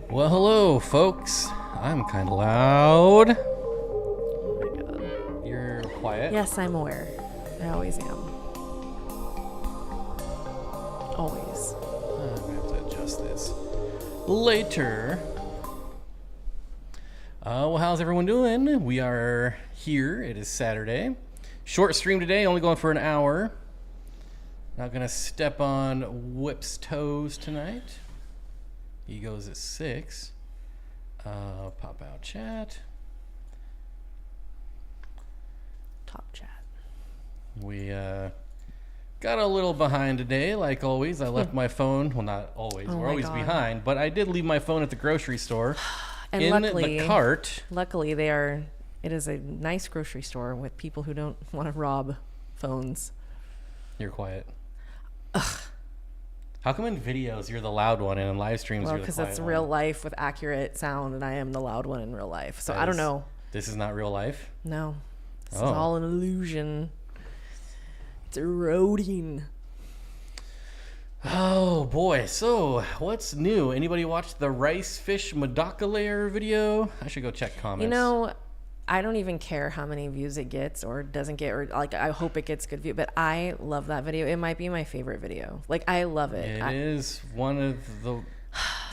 Well, hello, folks. I'm kind of loud. Oh my god. You're quiet. Yes, I'm aware. I always am. Always. I'm going to have to adjust this later. Well, how's everyone doing? We are here. It is Saturday. Short stream today, only going for an hour. Not going to step on Whip's toes tonight. He goes at 6. Pop out chat. Top chat. We got a little behind today, like always. I left my phone. Well, not always. Oh We're my always God. behind. But I did leave my phone at the grocery store. And in luckily, the cart. Luckily, it is a nice grocery store with people who don't want to rob phones. You're quiet. Ugh. How come in videos you're the loud one and in live streams Well, you're the because quiet it's one? real life with accurate sound, and I am the loud one in real life. So I don't know. This is not real life? No. This Oh. is all an illusion. It's eroding. Oh boy, so what's new? Anybody watch the rice fish Madaka layer video? I should go check comments. You know, I don't even care how many views it gets or doesn't get, or like I hope it gets good view, but I love that video. It might be my favorite video. Like I love it. It is one of the...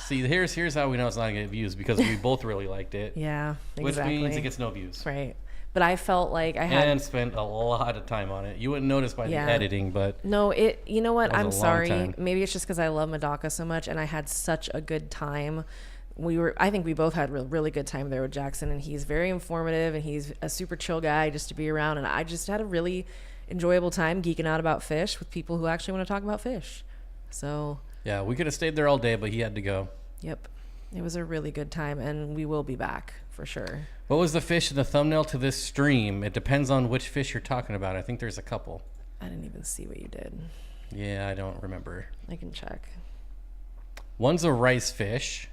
See, here's how we know it's not going to get views, because we both really liked it. Yeah, exactly. Which means it gets no views. Right. But I felt like I had... And spent a lot of time on it. You wouldn't notice by Yeah. the editing, but... No, you know what? That I'm was a long sorry. time. Maybe it's just because I love Madaka so much, and I had such a good time. I think we both had a really good time there with Jackson, and he's very informative, and he's a super chill guy just to be around, and I just had a really enjoyable time geeking out about fish with people who actually want to talk about fish. So... Yeah, we could have stayed there all day, but he had to go. Yep. It was a really good time, and we will be back for sure. What was the fish in the thumbnail to this stream? It depends on which fish you're talking about. I think there's a couple. I didn't even see what you did. Yeah, I don't remember. I can check. One's a rice fish.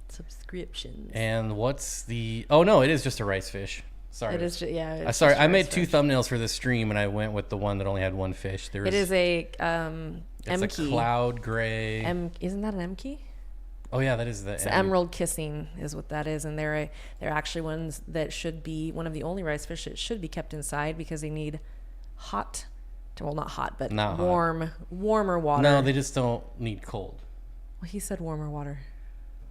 Subscriptions. And what's the... Oh, no, it is just a rice fish. Sorry. It is just, yeah. It's Sorry, just I rice made two fish. thumbnails for this stream, and I went with the one that only had one fish. It is a It's M a key. cloud gray. Isn't that an M key? Oh, yeah, that is the It's emerald kissing is what that is, and they're actually ones that should be one of the only rice fish that should be kept inside because they need hot, well not hot, but Not hot. warmer water. No, they just don't need cold. Well, he said warmer water.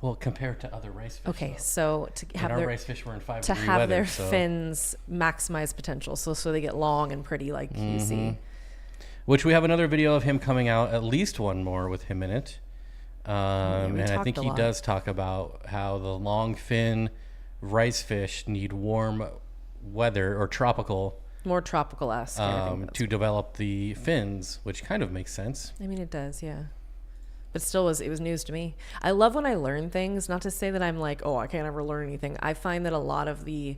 Well, compared to other rice fish. Okay, though. so to And have our their rice fish were in 5 to degree have weather, their so. fins maximize potential, so they get long and pretty like you see. Which we have another video of him coming out, at least one more with him in it. we And I talked think a he lot. does talk about how the long fin rice fish need warm weather or tropical More tropical-esque. to develop the fins, which kind of makes sense. I mean, it does, yeah. But still, it was news to me. I love when I learn things. Not to say that I'm like, oh, I can't ever learn anything. I find that a lot of the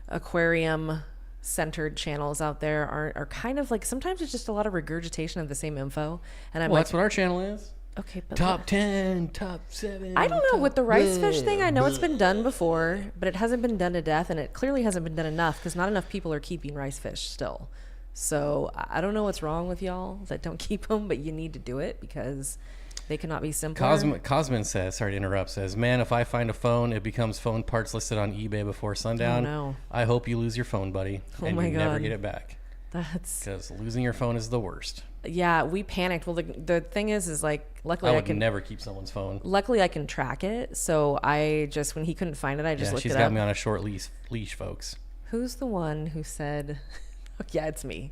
aquarium-centered channels out there are kind of like, sometimes it's just a lot of regurgitation of the same info. And I'm Well, like, that's what our channel is. okay, but Top 10, top 7. I don't know. With the rice fish thing, I know it's blah. been done before, but it hasn't been done to death, and it clearly hasn't been done enough because not enough people are keeping rice fish still. So I don't know what's wrong with y'all that don't keep them, but you need to do it because they cannot be simpler. Cosmin says, sorry to interrupt, says, man, if I find a phone, it becomes phone parts listed on eBay before sundown. Oh, no. I hope you lose your phone, buddy, Oh and my you never God. get it back. That's Because losing your phone is the worst. yeah. We panicked. Well, the thing is like luckily I I would can never keep someone's phone. luckily I can track it. So I just when he couldn't find it, I just Yeah, looked she's it got up. me on a short leash, folks. Who's the one who said? Yeah, it's me.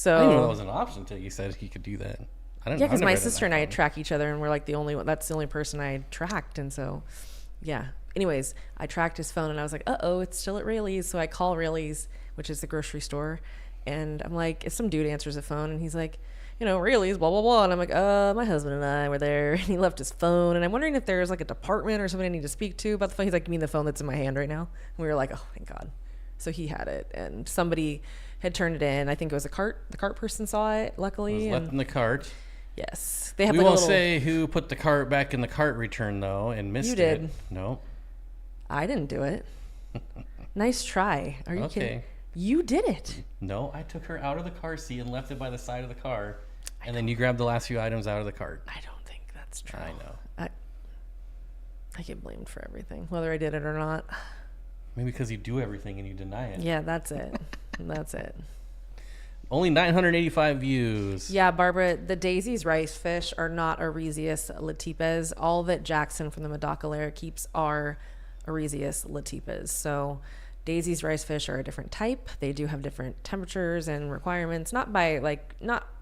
I didn't know that So was an option until you said he could do that. I didn't. yeah, because I've my never done sister that and I phone. track each other, and we're like the only one. That's the only person I tracked, and so yeah. Anyways, I tracked his phone, and I was like, "Uh-oh, it's still at Rayleigh's." So I call Rayleigh's, which is the grocery store, and I'm like, if some dude answers the phone, and he's like, you know, Rayleigh's, blah blah blah, and I'm like, my husband and I were there, and he left his phone, and I'm wondering if there's like a department or somebody I need to speak to about the phone. He's like, you mean the phone that's in my hand right now? And we were like, oh, thank God. So he had it, and somebody had turned it in. I think it was the cart person saw it, It was luckily. left And in the cart. yes, they have We like a won't little. say who put the cart back in the cart return though and missed You did. it. No. I didn't do it. Nice try. Are you kidding? Okay. You did it. No, I took her out of the car seat and left it by the side of the car, and then you grabbed the last few items out of the cart. I don't think that's true. I know. I I get blamed for everything, whether I did it or not. Maybe because you do everything and you deny it. Yeah, that's it. That's it. Only 985 views. Yeah, Barbara, the Daisy's rice fish are not Orezius latipes. All that Jackson from the Madaka lair keeps are Orezius latipes. So Daisy's rice fish are a different type. They do have different temperatures and requirements, not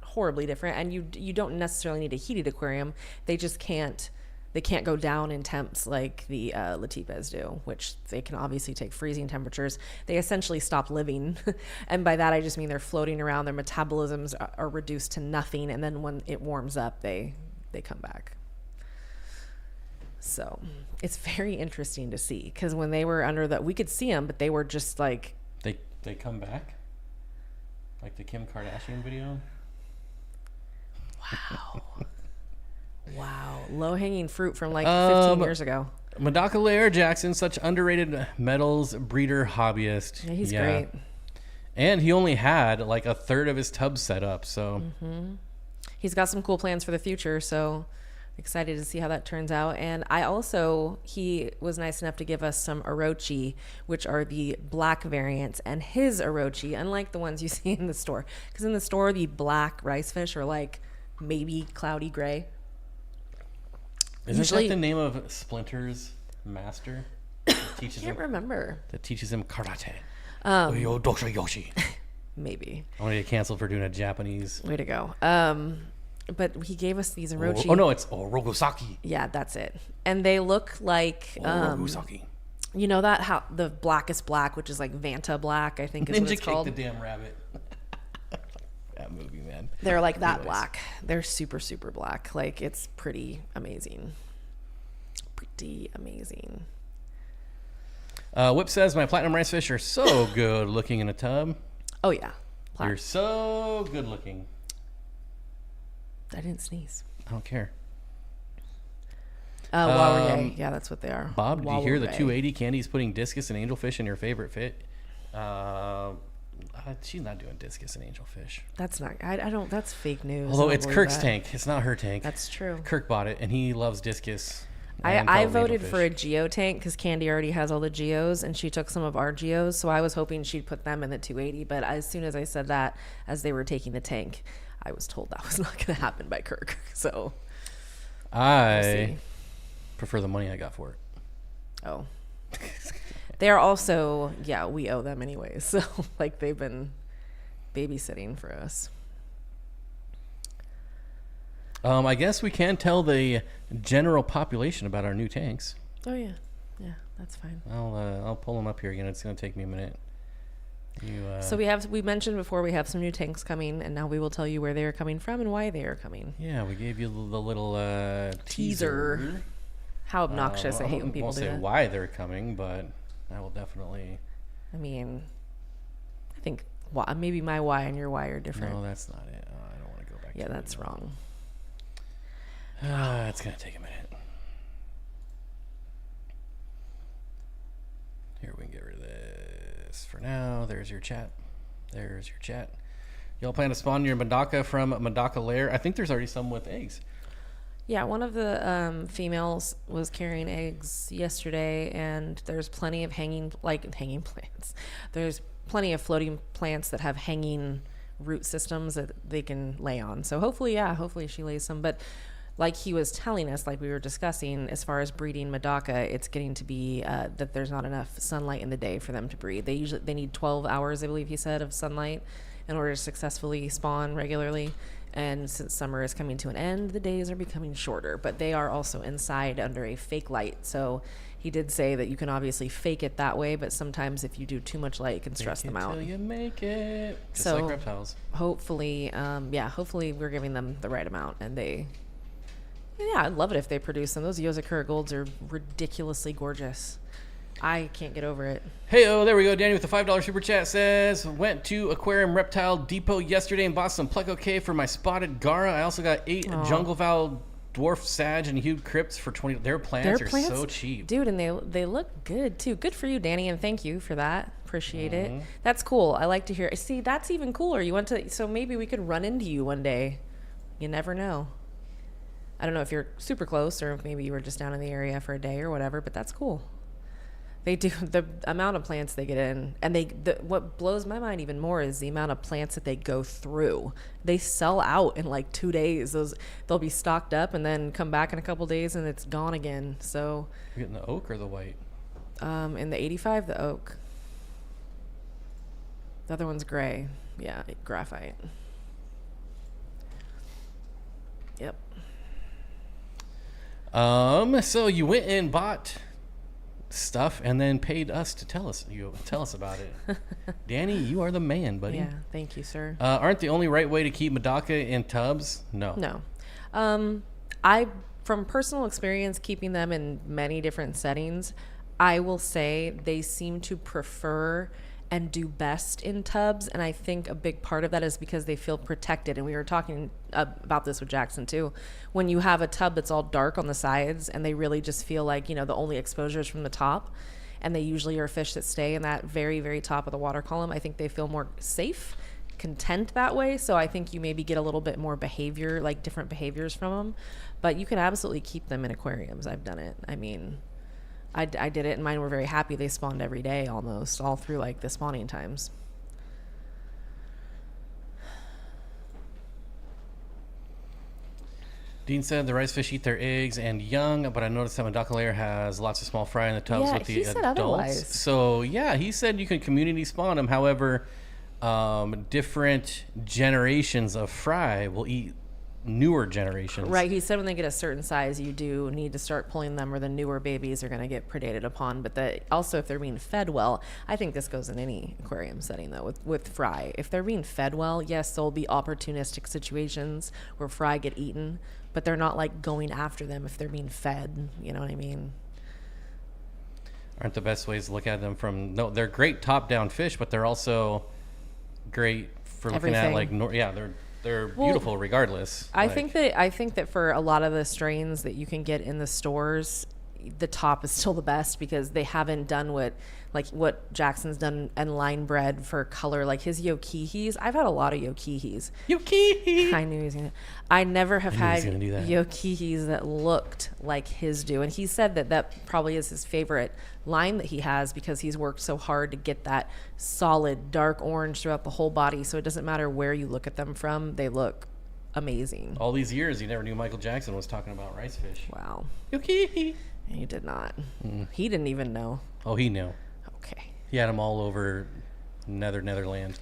horribly different. And you don't necessarily need a heated aquarium. They just can't go down in temps like the latipes do, which they can obviously take freezing temperatures. They essentially stop living. And by that, I just mean they're floating around. Their metabolisms are reduced to nothing. And then when it warms up, they come back. So it's very interesting to see, because when they were under we could see them, but they were just like... They come back? Like the Kim Kardashian video? Wow. Wow. Low-hanging fruit from like 15 years ago. Madaka lair Jackson, such underrated metals breeder hobbyist. Yeah, he's great. And he only had like a third of his tub set up, so... Mm-hmm. He's got some cool plans for the future, so excited to see how that turns out. And he was nice enough to give us some Orochi, which are the black variants. And his Orochi, unlike the ones you see in the store, because in the store, the black rice fish are like maybe cloudy gray. Isn't that the name of Splinter's master? That teaches I can't remember. That teaches him karate. Dosha Yoshi. Maybe. I want to get canceled for doing a Japanese. Way to go. But he gave us these Orochi. Oh no, it's Orogosaki. Yeah, that's it. And they look like Orogosaki. You know that how the blackest black, which is like Vanta black, I think is what it's called. Ninja Kick the damn rabbit. That movie, man. They're like that black. They're super, super black. Like, it's pretty amazing. Pretty amazing. Whip says, my platinum rice fish are so good looking in a tub. Oh, yeah. You're so good looking. I didn't sneeze. I don't care. Wawaray. Yeah, that's what they are. Bob, did you hear the 280 Candy's putting discus and angelfish in your favorite fit? She's not doing discus and angelfish. That's not. I don't. That's fake news. Although it's Kirk's tank, it's not her tank. That's true. Kirk bought it, and he loves discus. I voted for a geo tank because Candy already has all the geos, and she took some of our geos. So I was hoping she'd put them in the 280. But as soon as I said that, as they were taking the tank, I was told that was not going to happen by Kirk. So I prefer the money I got for it. Oh. They're also, we owe them anyways. So, like, they've been babysitting for us. I guess we can tell the general population about our new tanks. Oh, yeah. Yeah, that's fine. I'll pull them up here again. It's going to take me a minute. So we mentioned before we have some new tanks coming, and now we will tell you where they are coming from and why they are coming. Yeah, we gave you the little teaser. How obnoxious. I hate when people do that. I won't say why they're coming, but... I will definitely... I mean, I think maybe my why and your why are different. No, that's not it. I don't want to go back to Yeah, that's wrong. It's going to take a minute. Here, we can get rid of this for now. There's your chat. Y'all plan to spawn your Madaka from Madaka lair? I think there's already some with eggs. Yeah, one of the females was carrying eggs yesterday, and there's plenty of hanging plants. There's plenty of floating plants that have hanging root systems that they can lay on. So hopefully she lays some. But like he was telling us, like we were discussing, as far as breeding Madaka, it's getting to be that there's not enough sunlight in the day for them to breed. They need 12 hours, I believe he said, of sunlight in order to successfully spawn regularly. And since summer is coming to an end, the days are becoming shorter, but they are also inside under a fake light. So he did say that you can obviously fake it that way, but sometimes if you do too much light, it can stress them out. Until you make it. Just so like reptiles. Hopefully we're giving them the right amount, and I'd love it if they produce them. Those Yozakura Golds are ridiculously gorgeous. I can't get over it. Hey, there we go. Danny with the $5 super chat says, went to Aquarium Reptile Depot yesterday and bought some Pleco K for my spotted Gara. I also got 8 Jungle Val Dwarf Sag and Hued Crypts for 20. Their plants are so cheap. Dude, and they look good, too. Good for you, Danny, and thank you for that. Appreciate it. That's cool. I like to hear. See, that's even cooler. So maybe we could run into you one day. You never know. I don't know if you're super close or if maybe you were just down in the area for a day or whatever, but that's cool. They do the amount of plants they get in, and what blows my mind even more is the amount of plants that they go through. They sell out in like 2 days. They'll be stocked up and then come back in a couple days and it's gone again. So You're getting the oak or the white? in the 85, the oak. The other one's gray. Yeah, graphite. Yep. So you went and bought stuff and then paid us to tell us about it. Danny, you are the man, buddy. Yeah, thank you, sir. Aren't the only right way to keep Madaka in tubs? No. I, from personal experience keeping them in many different settings, I will say they seem to prefer and do best in tubs, and I think a big part of that is because they feel protected. And we were talking about this with Jackson too. When you have a tub that's all dark on the sides and they really just feel like, the only exposure is from the top, and they usually are fish that stay in that very, very top of the water column, I think they feel more safe, content that way. So I think you maybe get a little bit more behavior, like different behaviors from them, but you can absolutely keep them in aquariums. I've done it. I mean, I did it, and mine were very happy. They spawned every day almost, all through like the spawning times. Dean said the rice fish eat their eggs and young, but I noticed that Madaka layer has lots of small fry in the tubs with the he said adults. otherwise. So yeah, he said you can community spawn them. However, different generations of fry will eat newer generations. Right. He said when they get a certain size, you do need to start pulling them, or the newer babies are going to get predated upon. But also, if they're being fed well, I think this goes in any aquarium setting though, with fry. If they're being fed well, yes, there'll be opportunistic situations where fry get eaten, but they're not like going after them if they're being fed. You know what I mean? Aren't the best ways to look at them from, no, they're great top-down fish, but they're also great for looking at like, they're beautiful regardless. I think that for a lot of the strains that you can get in the stores, the top is still the best because they haven't done what Jackson's done and line bred for color, like his Yokihis. I've had a lot of Yokihis. Yokihi! I knew he was gonna. I never have had that. Yokihis that looked like his do, and he said that probably is his favorite line that he has because he's worked so hard to get that solid dark orange throughout the whole body, so it doesn't matter where you look at them from, they look amazing. All these years, you never knew Michael Jackson was talking about rice fish. Wow. Yokihi! He did not. He didn't even know. Oh, he knew. Okay. He had them all over Netherland.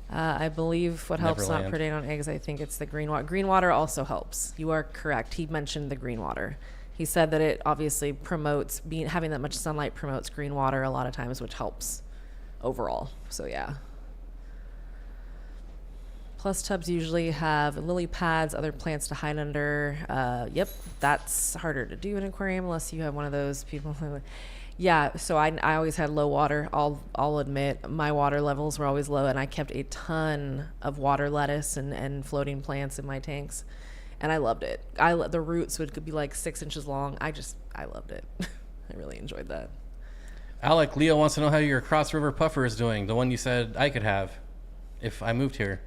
I believe what helps Neverland. not predate on eggs, I think it's the green water. Green water also helps. You are correct. He mentioned the green water. He said that it obviously promotes, having that much sunlight promotes green water a lot of times, which helps overall. So yeah. Plus tubs usually have lily pads, other plants to hide under. Yep, that's harder to do in an aquarium unless you have one of those people who... Yeah, so I always had low water. I'll admit my water levels were always low, and I kept a ton of water lettuce and floating plants in my tanks, and I loved it. The roots would be like 6 inches long. I loved it. I really enjoyed that. Alec, Leo wants to know how your Cross River Puffer is doing, the one you said I could have if I moved here.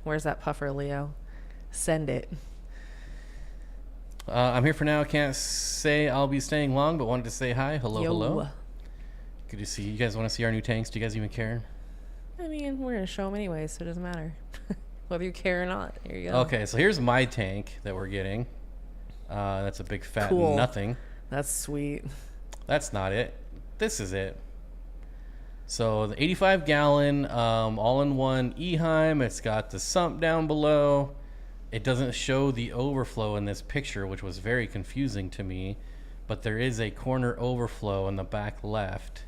Where's that puffer, Leo? Send it. I'm here for now. Can't say I'll be staying long, but wanted to say hi. Hello. Yo. Good to see you. You guys want to see our new tanks? Do you guys even care? I mean, we're going to show them anyway, so it doesn't matter. Whether you care or not. Here you go. Okay, so here's my tank that we're getting. That's a big fat Cool. nothing. That's sweet. That's not it. This is it. So the 85-gallon all-in-one Eheim. It's got the sump down below. It doesn't show the overflow in this picture, which was very confusing to me. But there is a corner overflow in the back left.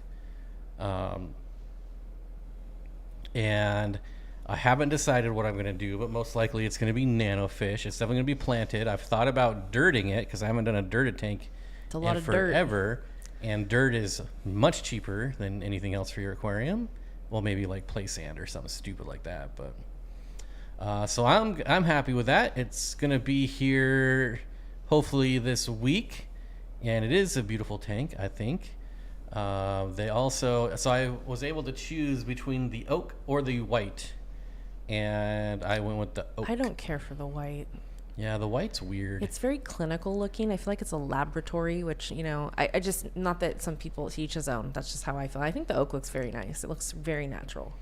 And I haven't decided what I'm going to do, but most likely it's going to be nanofish. It's definitely going to be planted. I've thought about dirting it because I haven't done a dirted tank It's a lot in of forever. And dirt is much cheaper than anything else for your aquarium. Well, maybe like play sand or something stupid like that. But so I'm happy with that. It's gonna be here hopefully this week, and it is a beautiful tank, I think. They also, so I was able to choose between the oak or the white, and I went with the oak. I don't care for the white. Yeah, the white's weird. It's very clinical looking. I feel like it's a laboratory, which, I just, not that some people teach his own. That's just how I feel. I think the oak looks very nice. It looks very natural.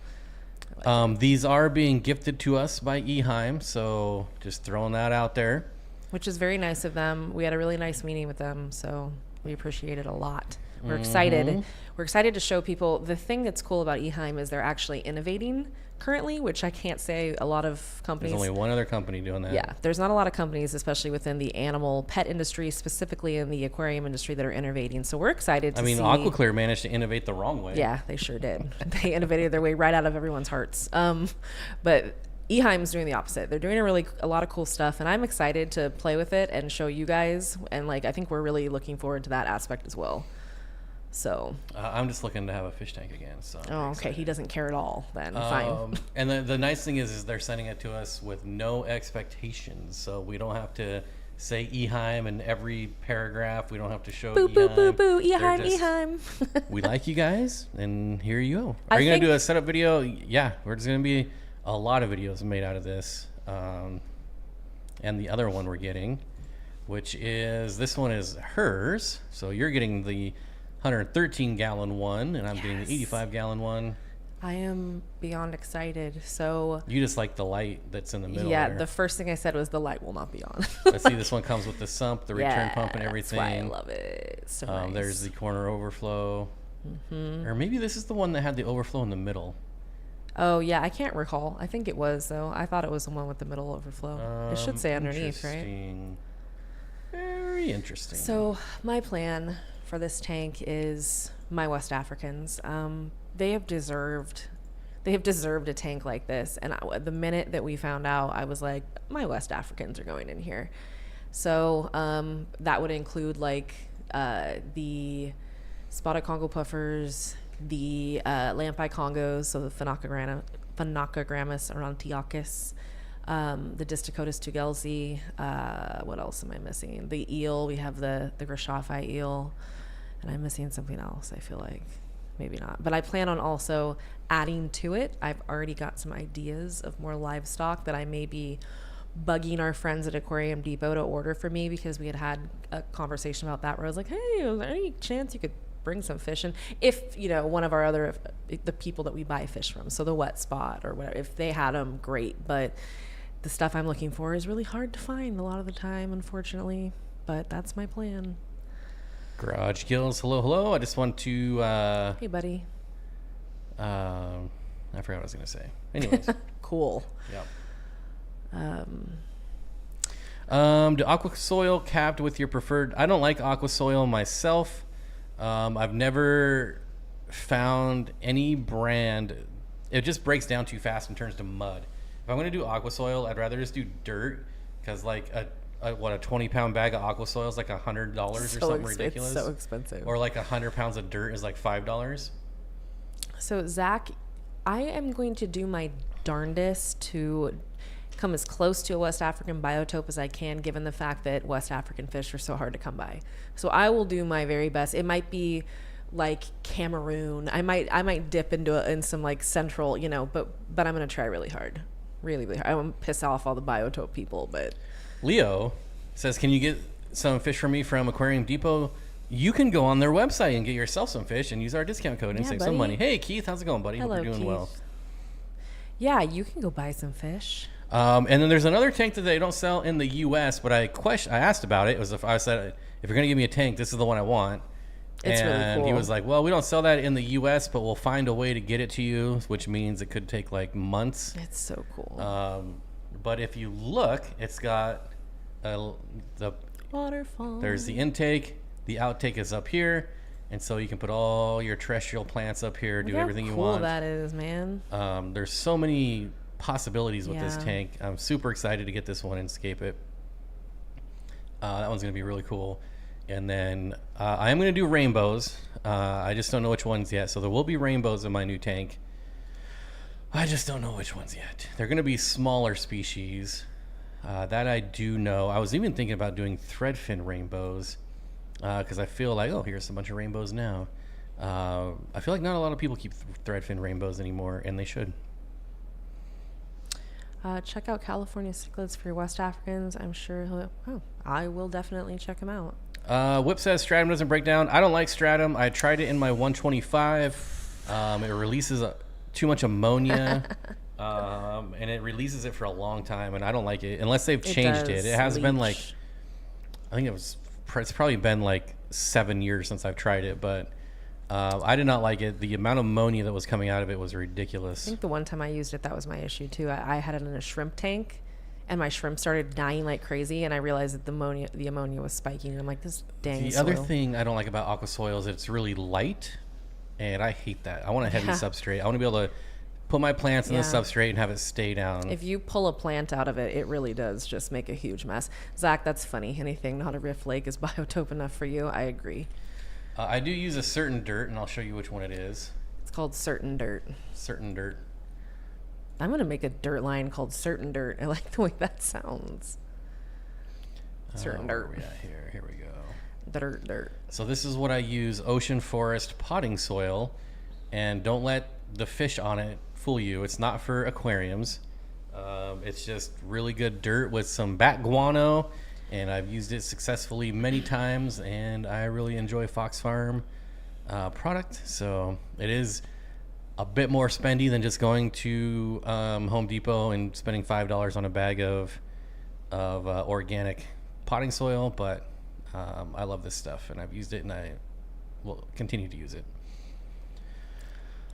These are being gifted to us by Eheim, so just throwing that out there. Which is very nice of them. We had a really nice meeting with them, so we appreciate it a lot. We're excited. We're excited to show people. The thing that's cool about Eheim is they're actually innovating currently, which I can't say a lot of companies. There's only one other company doing that. Yeah, there's not a lot of companies, especially within the animal pet industry, specifically in the aquarium industry, that are innovating. So we're excited to see. AquaClear managed to innovate the wrong way. Yeah, they sure did. They innovated their way right out of everyone's hearts. But Eheim's doing the opposite. They're doing a lot of cool stuff, and I'm excited to play with it and show you guys. And I think we're really looking forward to that aspect as well. So I'm just looking to have a fish tank again. So okay, he doesn't care at all. Then fine. And the nice thing is they're sending it to us with no expectations, so we don't have to say Eheim in every paragraph. We don't have to show boo, Eheim. boo, boo, boo, Eheim. We like you guys, and here you go. Are you gonna do a setup video? Yeah, we're just gonna be a lot of videos made out of this, and the other one we're getting, which is this one is hers. So you're getting the 113 gallon one, and I'm getting the 85 gallon one. I am beyond excited. So you just like the light that's in the middle. Yeah, there. the first thing I said was the light will not be on. Let's see, this one comes with the sump, the return pump, and everything. That's why I love it. So nice. There's the corner overflow, or maybe this is the one that had the overflow in the middle. Oh yeah, I can't recall. I think it was though. I thought it was the one with the middle overflow. It should say underneath, right? Very interesting. So my plan for this tank is my West Africans. They have deserved a tank like this. And the minute that we found out, I was like, my West Africans are going in here. So that would include the spotted Congo puffers, the lampi Congos, so the Phenacogrammus aurantiacus, the Distichotis tugelsi. What else am I missing? The eel. We have the Grashaffi eel. And I'm missing something else, I feel like. Maybe not. But I plan on also adding to it. I've already got some ideas of more livestock that I may be bugging our friends at Aquarium Depot to order for me, because we had a conversation about that where I was like, hey, is there any chance you could bring some fish in? If, one of our the people that we buy fish from, so the Wet Spot or whatever, if they had them, great. But the stuff I'm looking for is really hard to find a lot of the time, unfortunately. But that's my plan. Garage Gills, hello. I just want to hey buddy. I forgot what I was gonna say. Anyways. Cool. Yep. Do aqua soil capped with your preferred? I don't like aqua soil myself. I've never found any brand. It just breaks down too fast and turns to mud. If I'm gonna do aqua soil, I'd rather just do dirt, because a 20-pound bag of aqua soil is like $100 or something ridiculous. It's so expensive. Or like 100 pounds of dirt is like $5. So Zach, I am going to do my darndest to come as close to a West African biotope as I can, given the fact that West African fish are so hard to come by. So I will do my very best. It might be like Cameroon. I might dip in some like central, but I'm gonna try really hard. Really, really hard. I won't piss off all the biotope people, but Leo says, can you get some fish for me from Aquarium Depot? You can go on their website and get yourself some fish and use our discount code and save some money. Hey, Keith, how's it going, buddy? Hello, hope you're doing Keith. well. Yeah, you can go buy some fish. And then there's another tank that they don't sell in the U.S., but I asked about it. It was I said, if you're going to give me a tank, this is the one I want. It's really cool. And he was like, well, we don't sell that in the U.S., but we'll find a way to get it to you, which means it could take like months. It's so cool. But if you look, it's got the waterfall. There's the intake. The outtake is up here. And so you can put all your terrestrial plants up here, do everything you want. How cool that is, man. There's so many possibilities with this tank. I'm super excited to get this one and escape it. That one's going to be really cool. And then I am going to do rainbows. I just don't know which ones yet. So there will be rainbows in my new tank. I just don't know which ones yet. They're going to be smaller species. That I do know. I was even thinking about doing threadfin rainbows, because I feel like, oh, here's a bunch of rainbows now. I feel like not a lot of people keep threadfin rainbows anymore, and they should. Check out California cichlids for your West Africans. I'm sure I will definitely check him out. Whip says stratum doesn't break down. I don't like stratum. I tried it in my 125. It releases too much ammonia, and it releases it for a long time, and I don't like it unless they've changed it. It has been like, I think it's probably been like 7 years since I've tried it, but I did not like it. The amount of ammonia that was coming out of it was ridiculous. I think the one time I used it, that was my issue too. I had it in a shrimp tank, and my shrimp started dying like crazy, and I realized that the ammonia was spiking, and I'm like, this dang The soil. other thing I don't like about aqua soil is it's really light, and I hate that. I want a heavy substrate. I want to be able to put my plants in the substrate and have it stay down. If you pull a plant out of it, it really does just make a huge mess. Zach, that's funny. Anything not a Rift Lake is biotope enough for you. I agree. I do use a certain dirt, and I'll show you which one it is. It's called Certain Dirt. Certain dirt. I'm going to make a dirt line called Certain Dirt. I like the way that sounds. Certain Dirt. Where are we at here? Here we go. Dirt. So this is what I use, ocean forest potting soil, and don't let the fish on it fool you. It's not for aquariums. It's just really good dirt with some bat guano, and I've used it successfully many times, and I really enjoy Fox Farm product. So it is a bit more spendy than just going to Home Depot and spending $5 on a bag of organic potting soil, but I love this stuff, and I've used it, and I will continue to use it.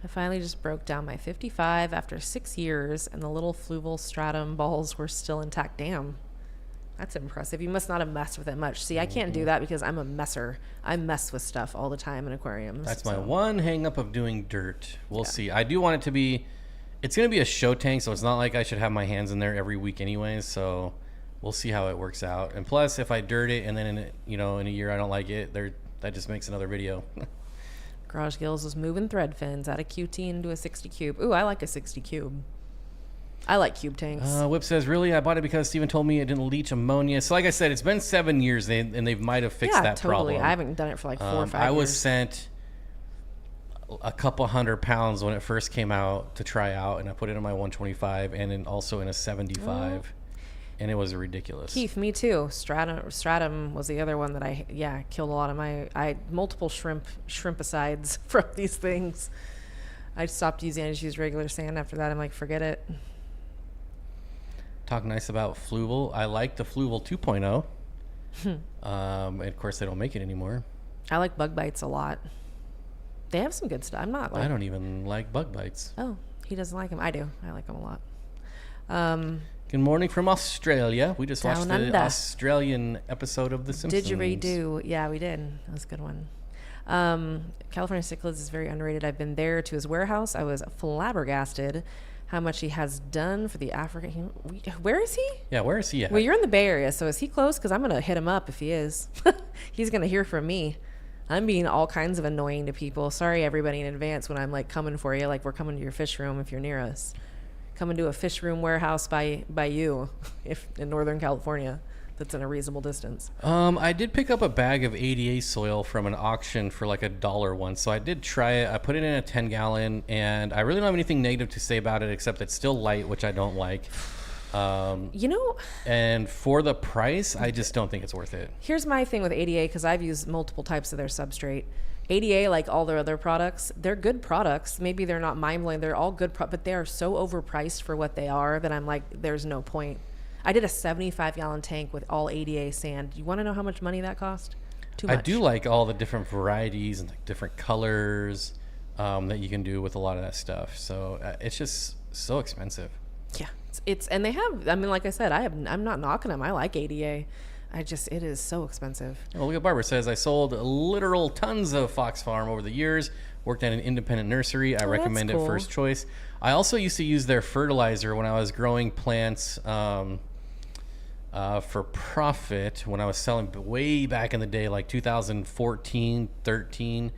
I finally just broke down my 55 after 6 years, and the little fluval stratum balls were still intact. Damn. That's impressive. You must not have messed with it much. See, I can't do that because I'm a messer. I mess with stuff all the time in aquariums. That's my one hang up of doing dirt. We'll see. I do want it to be, it's going to be a show tank, so it's not like I should have my hands in there every week anyways, so we'll see how it works out. And plus, if I dirt it and then in a year I don't like it, that just makes another video. Garage Gills is moving thread fins out of QT into a 60 cube. Ooh, I like a 60 cube. I like cube tanks. Whip says, really? I bought it because Steven told me it didn't leach ammonia. So like I said, it's been 7 years, and they might have fixed that totally. problem. I haven't done it for like 4 or 5 years. I was sent a couple 100 pounds when it first came out to try out, and I put it in my 125 and then also in a 75. And it was ridiculous. Keith, me too. Stratum was the other one that I killed a lot of I multiple shrimpicides from these things. I stopped using I just used regular sand after that. I'm like, forget it. Talk nice about Fluval. I like the Fluval 2.0. And of course, they don't make it anymore. I like bug bites a lot. They have some good stuff. I don't even like bug bites. Oh, he doesn't like them. I do. I like them a lot. Good morning from Australia. We just watched the under. Australian episode of The Simpsons. Did you redo? Yeah, we did. That was a good one. California cichlids is very underrated. I've been there to his warehouse. I was flabbergasted how much he has done for the African. Where is he? Yeah, where is he at? Well, you're in the Bay Area, so is he close? Because I'm going to hit him up if he is. He's going to hear from me. I'm being all kinds of annoying to people. Sorry, everybody in advance when I'm like coming for you, like we're coming to your fish room if you're near us. Coming to a fish room warehouse by you, if in Northern California, that's in a reasonable distance. I did pick up a bag of ADA soil from an auction for like $1 once, so I did try it. I put it in a 10-gallon, and I really don't have anything negative to say about it except it's still light, which I don't like. And for the price, I just don't think it's worth it. Here's my thing with ADA, because I've used multiple types of their substrate. ADA, like all their other products, they're good products. Maybe they're not mind-blowing. They're all good, but they are so overpriced for what they are that I'm like, there's no point. I did a 75-gallon tank with all ADA sand. You want to know how much money that cost? Too much. I do like all the different varieties and like different colors that you can do with a lot of that stuff. So it's just so expensive. Yeah, and they have. I mean, like I said, I'm not knocking them. I like ADA. It is so expensive. Well, look at Barbara says, I sold literal tons of Fox Farm over the years, worked at an independent nursery. I recommend it first choice. I also used to use their fertilizer when I was growing plants for profit, when I was selling way back in the day, like 2014, 13.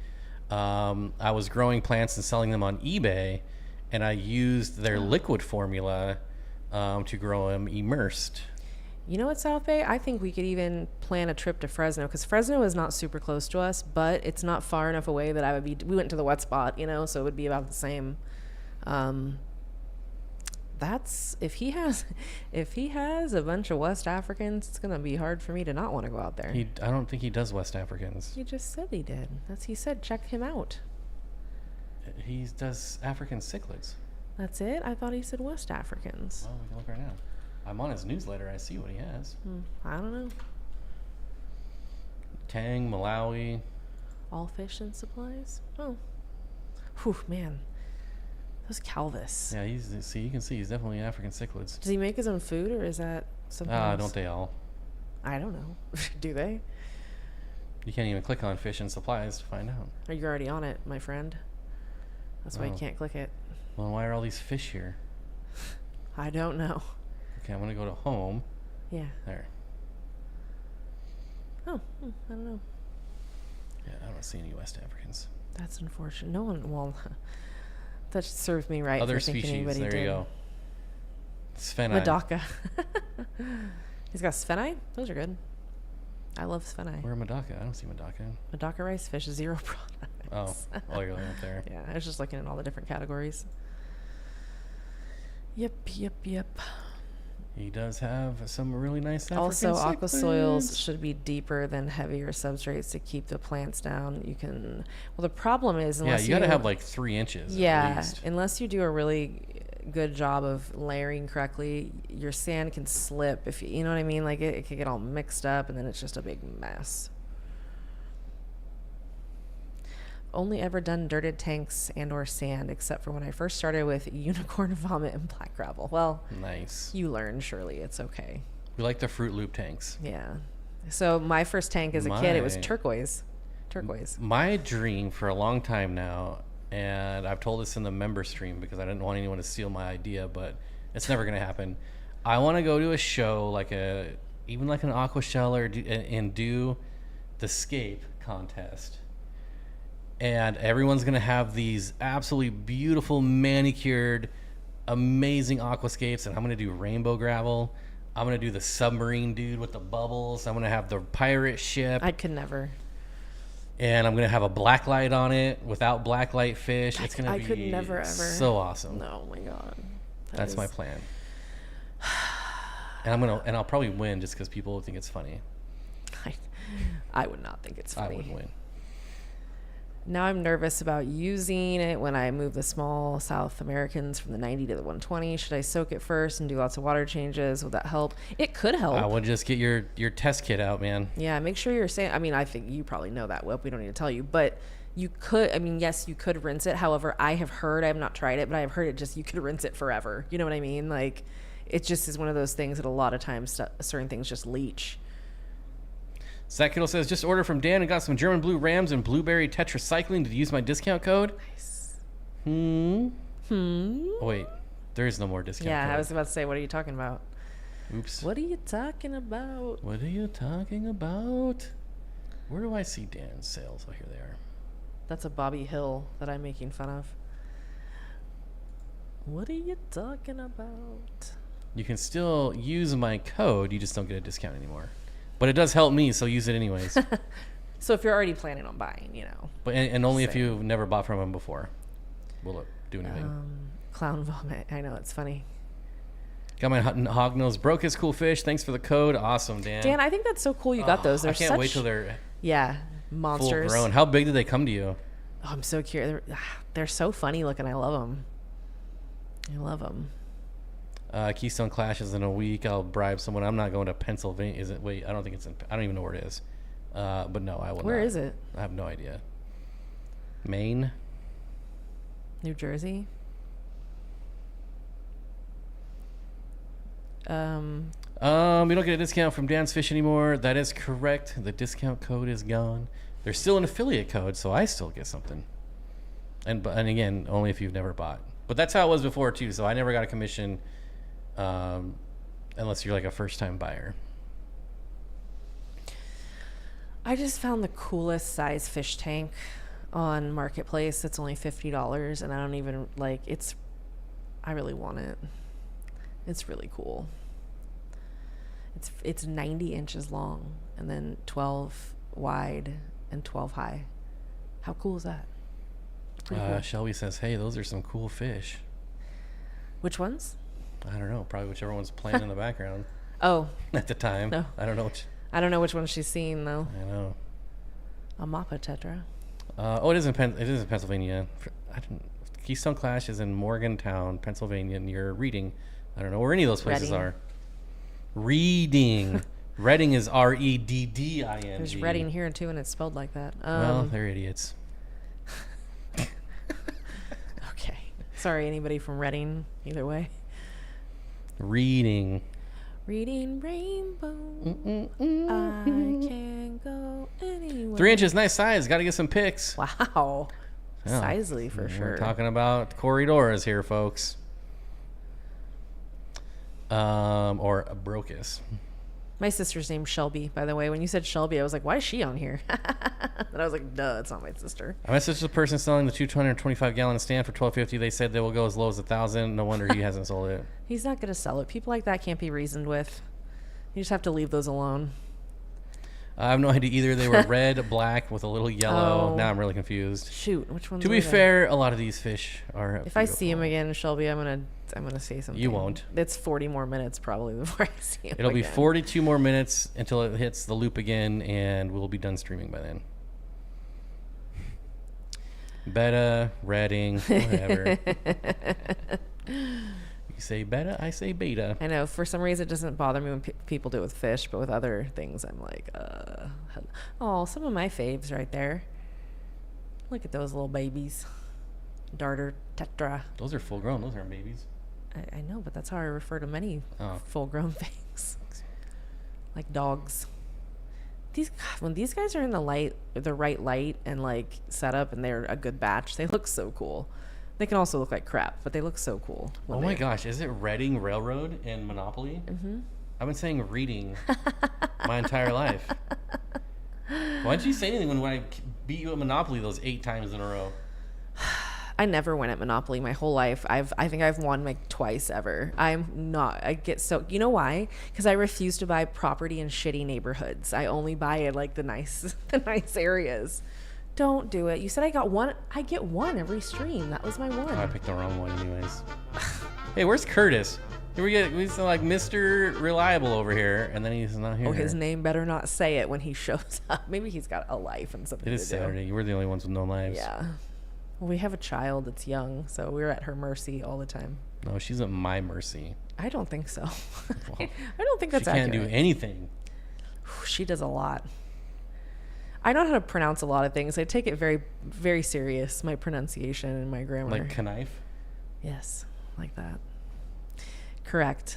I was growing plants and selling them on eBay, and I used their liquid formula to grow them immersed. You know what, South Bay? I think we could even plan a trip to Fresno, because Fresno is not super close to us, but it's not far enough away that we went to the wet spot, so it would be about the same. That's if he has a bunch of West Africans, it's gonna be hard for me to not want to go out there. I don't think he does West Africans. He just said he did. He said check him out. He does African cichlids. That's it? I thought he said West Africans. Well, we can look right now. I'm on his newsletter. I see what he has. I don't know. Tang, Malawi. All fish and supplies? Oh. Whew, man. Those Calvis. Yeah, you can see he's definitely African cichlids. Does he make his own food, or is that something else? Don't they all? I don't know. Do they? You can't even click on fish and supplies to find out. Are you already on it, my friend? That's why you can't click it. Well, why are all these fish here? I don't know. Okay, I'm going to go to home. Yeah. There. Oh, I don't know. Yeah, I don't see any West Africans. That's unfortunate. No one, well, that serves me right Other for thinking species, anybody there did. you go. Spheni. Madaka. He's got Spheni? Those are good. I love Spheni. Where Madaka? I don't see Madaka. Madaka rice fish, 0 products. Oh, you're looking up there. Yeah, I was just looking at all the different categories. Yep. He does have some really nice African Also, aqua soils cichlids. should be deeper than heavier substrates to keep the plants down. You can, well, the problem is unless you got to have like 3 inches. At least. Unless you do a really good job of layering correctly, your sand can slip if you know what I mean. Like it can get all mixed up, and then it's just a big mess. Only ever done dirted tanks and or sand, except for when I first started with unicorn vomit and black gravel. Well, nice. You learn, surely it's okay. We like the Fruit Loop tanks. Yeah. So my first tank as a kid, it was turquoise. My dream for a long time now, and I've told this in the member stream because I didn't want anyone to steal my idea, but it's never going to happen. I want to go to a show even like an aqua shell and do the scape contest. And everyone's going to have these absolutely beautiful, manicured, amazing aquascapes. And I'm going to do rainbow gravel. I'm going to do the submarine dude with the bubbles. I'm going to have the pirate ship. I could never. And I'm going to have a black light on it without black light fish. It's going to be could never, ever. So awesome. No, oh my God. That's my plan. And I'll probably win just because people think it's funny. I would not think it's funny. I would win. Now I'm nervous about using it when I move the small South Americans from the 90 to the 120. Should I soak it first and do lots of water changes? Would that help? It could help. I would just get your test kit out, man. Yeah, make sure you're saying, I think you probably know that, Whip. We don't need to tell you. But you could, yes, you could rinse it. However, I have not tried it, but I have heard you could rinse it forever. You know what I mean? Like, it just is one of those things that a lot of times certain things just leach. Zach Kittle says, just ordered from Dan and got some German blue rams and blueberry tetracycline. Did you use my discount code? Nice. Oh, wait, there is no more discount code. Yeah, I was about to say, what are you talking about? Oops. What are you talking about? What are you talking about? Where do I see Dan's sales? Oh, here they are. That's a Bobby Hill that I'm making fun of. What are you talking about? You can still use my code. You just don't get a discount anymore. But it does help me, so use it anyways. So if you're already planning on buying, But and only if you've never bought from him before. Will it do anything? Clown vomit. I know, it's funny. Got my hognose. Broke his cool fish. Thanks for the code. Awesome, Dan. Dan, I think that's so cool you got those. I can't wait till they're monsters. Full grown. How big did they come to you? Oh, I'm so curious. They're so funny looking. I love them. Keystone Clash is in a week. I'll bribe someone. I'm not going to Pennsylvania. Is it? Wait, I don't think it's in. I don't even know where it is. But no, I will. Where is it? I have no idea. Maine. New Jersey. We don't get a discount from Dan's Fish anymore. That is correct. The discount code is gone. There's still an affiliate code, so I still get something. And again, only if you've never bought. But that's how it was before too. So I never got a commission, unless you're like a first-time buyer. I just found the coolest size fish tank on Marketplace. It's only $50, and I don't even it's. I really want it. It's really cool. It's 90 inches long and then 12 wide and 12 high. How cool is that? Cool. Shelby says, "Hey, those are some cool fish." Which ones? I don't know. Probably whichever one's playing in the background Oh, at the time. No. I don't know which. I don't know which one she's seen though. I know. A Mappa Tetra. It is in Pennsylvania. Keystone Clash is in Morgantown, Pennsylvania, near Reading. I don't know where any of those places Reading. are. Reading. Reading is Redding. There's Reading here too, and it's spelled like that. Well, they're idiots. Okay. Sorry, anybody from Reading. Either way. Reading. Reading rainbow. I can go anywhere. 3 inches, nice size. Got to get some pics. Wow. Yeah. Sizely for sure. We're talking about corridoras here, folks. Or a brocus. My sister's name's Shelby, by the way. When you said Shelby, I was like, why is she on here? And I was like, duh, it's not my sister. I messaged the person selling the 225-gallon stand for $12.50. They said they will go as low as $1,000. No wonder he hasn't sold it. He's not going to sell it. People like that can't be reasoned with. You just have to leave those alone. I have no idea either. They were red, black, with a little yellow. Oh. Now I'm really confused. Shoot, which ones To were be they? fair, a lot of these fish are. If I see him again, Shelby, I'm gonna say something. You won't. It's 40 more minutes probably before I see him. It'll be again. 42 more minutes until it hits the loop again, and we'll be done streaming by then. Beta, Redding, whatever. You say beta, I say beta. I know. For some reason, it doesn't bother me when people do it with fish, but with other things, I'm like, oh, some of my faves right there. Look at those little babies. Darter, tetra. Those are full grown. Those aren't babies. I know, but that's how I refer to many Oh. full-grown things, like dogs. When these guys are in the right light and like setup, and they're a good batch, they look so cool. They can also look like crap, but they look so cool. Oh my gosh, is it Reading Railroad in Monopoly? Mm-hmm. I've been saying reading my entire life. Why didn't you say anything when I beat you at Monopoly those 8 times in a row? I never win at Monopoly my whole life. I think I've won like twice ever. I get so, you know why? Because I refuse to buy property in shitty neighborhoods. I only buy it like the nice areas. Don't do it. You said I got one. I get one every stream. That was my one. Oh, I picked the wrong one anyways. Hey, where's Curtis? Here we see like Mr. Reliable over here, and then he's not here. Oh, his name better not say it when he shows up. Maybe he's got a life and something It is to do. Saturday. We're the only ones with no lives. Yeah. Well, we have a child that's young, so we're at her mercy all the time. No, she's at my mercy. I don't think so. Well, I don't think that's she can't accurate. do anything. She does a lot. I know how to pronounce a lot of things. I take it very, very serious, my pronunciation and my grammar. Like knife. Yes, like that. Correct.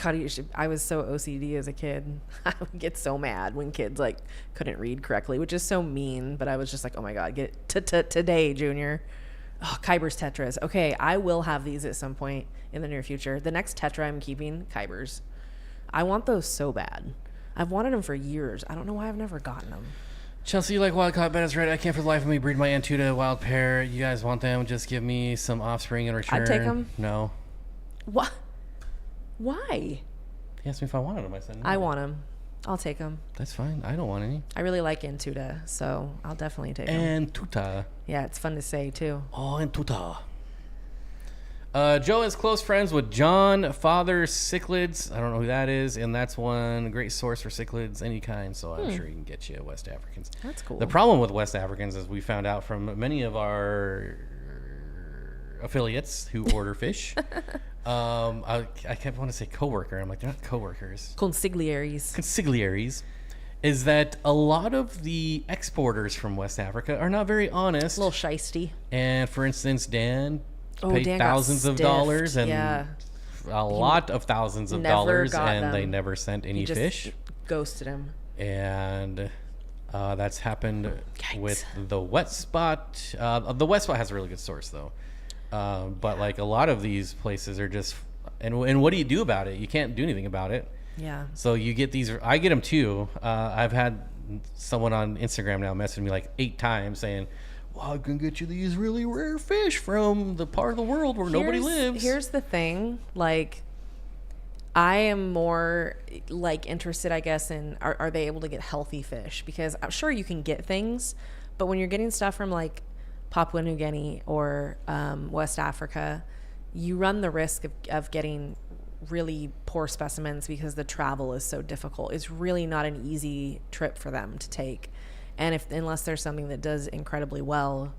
God, I was so OCD as a kid. I would get so mad when kids like couldn't read correctly, which is so mean. But I was just like, oh my God, get today, Junior. Oh, Kyber's Tetras. Okay, I will have these at some point in the near future. The next Tetra I'm keeping, Kyber's. I want those so bad. I've wanted them for years. I don't know why I've never gotten them. Chelsea, you like wild caught beds, right? I can't for the life of me breed my Antuta wild pair. You guys want them? Just give me some offspring in return. I'd take them. No. What? Why? He asked me if I wanted them. I said no. I want them. I'll take them. That's fine. I don't want any. I really like Antuta, so I'll definitely take them. Antuta. Yeah, it's fun to say too. Oh, Antuta. Joe is close friends with John Father Cichlids. I don't know who that is, and that's one great source for cichlids, any kind. So I'm sure he can get you West Africans. That's cool. The problem with West Africans, as we found out from many of our affiliates who order fish, I kept wanting to say coworker. I'm like, they're not coworkers. Consigliaries. Consigliaries. Is that a lot of the exporters from West Africa are not very honest. A little shisty. And for instance, Dan paid Dan got thousands of stiffed. dollars and Yeah. a lot of thousands of never dollars, got and them. they never sent any He just fish. ghosted him. And that's happened Yikes. with the Wet Spot. The Wet Spot has a really good source, though. But like a lot of these places are just, and what do you do about it? You can't do anything about it. Yeah. So you get these. I get them too. I've had someone on Instagram now message me like 8 times saying, well, I can get you these really rare fish from the part of the world where nobody lives. Here's the thing. Like, I am more like interested, I guess, in are they able to get healthy fish? Because I'm sure you can get things, but when you're getting stuff from like Papua New Guinea or West Africa, you run the risk of getting really poor specimens because the travel is so difficult. It's really not an easy trip for them to take. And unless there's something that does incredibly well,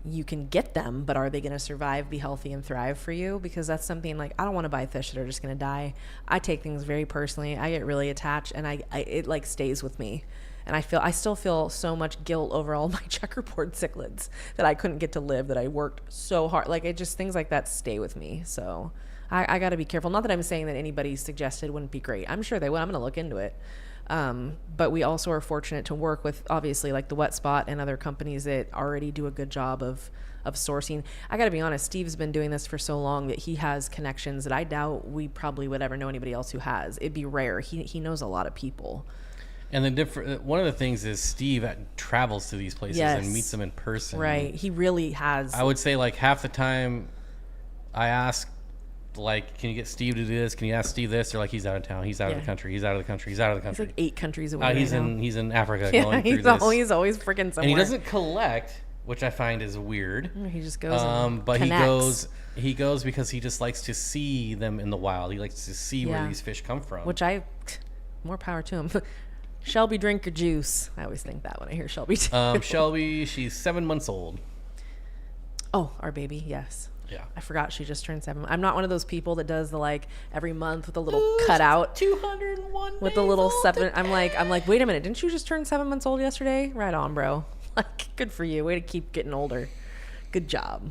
you can get them, but are they going to survive, be healthy, and thrive for you? Because that's something like, I don't want to buy fish that are just going to die. I take things very personally. I get really attached, and it like stays with me. And I still feel so much guilt over all my checkerboard cichlids that I couldn't get to live, that I worked so hard. Like, things like that stay with me. So I got to be careful. Not that I'm saying that anybody suggested wouldn't be great. I'm sure they would. I'm going to look into it. But we also are fortunate to work with, obviously, like the Wet Spot and other companies that already do a good job of sourcing. I got to be honest, Steve's been doing this for so long that he has connections that I doubt we probably would ever know anybody else who has. It'd be rare. He knows a lot of people. And one of the things is Steve travels to these places and meets them in person. Right. He really has. I would say like half the time I ask, like, can you get Steve to do this? Can you ask Steve this? They're like, he's out of town. He's out of the country. He's out of the country. He's out of the country. He's like 8 countries away. He's in Africa going through this. He's always freaking somewhere. And he doesn't collect, which I find is weird. He just goes and but connects. he goes because he just likes to see them in the wild. He likes to see where these fish come from. Which more power to him. Shelby, drink your juice. I always think that when I hear Shelby too. Shelby, she's 7 months old. Oh, our baby, yes. Yeah. I forgot she just turned 7. I'm not one of those people that does the like every month with a little cutout 201 with the little 7. I'm like, wait a minute, didn't you just turn 7 months old yesterday? Right on, bro. Like, good for you. Way to keep getting older. Good job.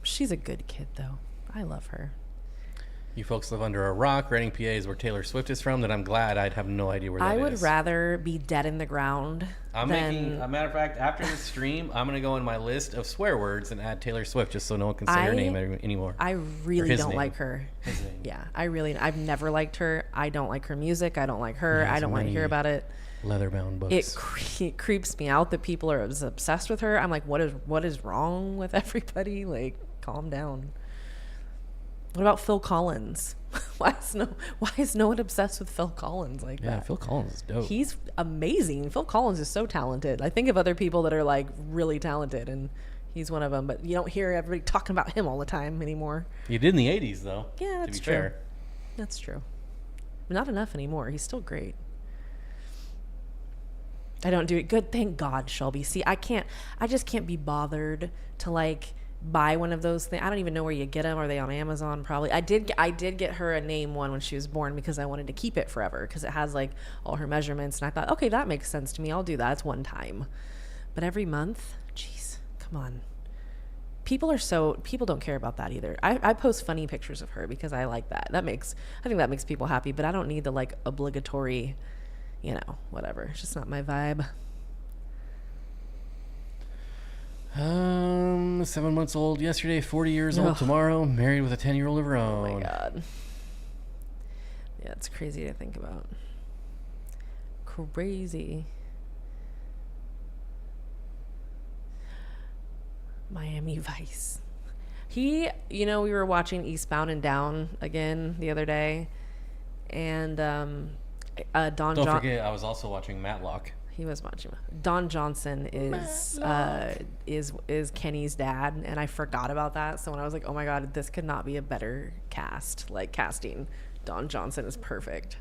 She's a good kid though. I love her. You folks live under a rock. Reading, PA is where Taylor Swift is from. That I'm glad. I'd have no idea where that is. I would rather be dead in the ground than... A matter of fact, after this stream, I'm going to go in my list of swear words and add Taylor Swift just so no one can say her name anymore. I really don't like her. His name. Yeah, I've never liked her. I don't like her music. I don't like her. I don't want to hear about it. Leather-bound books. It creeps me out that people are obsessed with her. I'm like, what is wrong with everybody? Like, calm down. What about Phil Collins? Why is no one obsessed with Phil Collins like that? Yeah, Phil Collins is dope. He's amazing. Phil Collins is so talented. I think of other people that are like really talented, and he's one of them. But you don't hear everybody talking about him all the time anymore. You did in the 80s, though. Yeah, that's true. Fair. That's true. Not enough anymore. He's still great. I don't do it. Good. Thank God, Shelby. See, I just can't be bothered to like buy one of those things. I don't even know where you get them. Are they on Amazon? Probably. I did get her a name one when she was born because I wanted to keep it forever because it has like all her measurements, and I thought, okay, that makes sense to me. I'll do that. It's one time. But every month, jeez, come on. People don't care about that either. I post funny pictures of her because I like that. I think that makes people happy, but I don't need the like obligatory, whatever. It's just not my vibe. 7 months old yesterday, 40 years old tomorrow, married with a 10-year-old of her own. Oh my God. Yeah, it's crazy to think about. Crazy. Miami Vice. We were watching Eastbound and Down again the other day, and Don't forget, I was also watching Matlock. He was watching. Don Johnson is Kenny's dad, and I forgot about that. So when I was like, oh my God, this could not be a better casting. Don Johnson is perfect.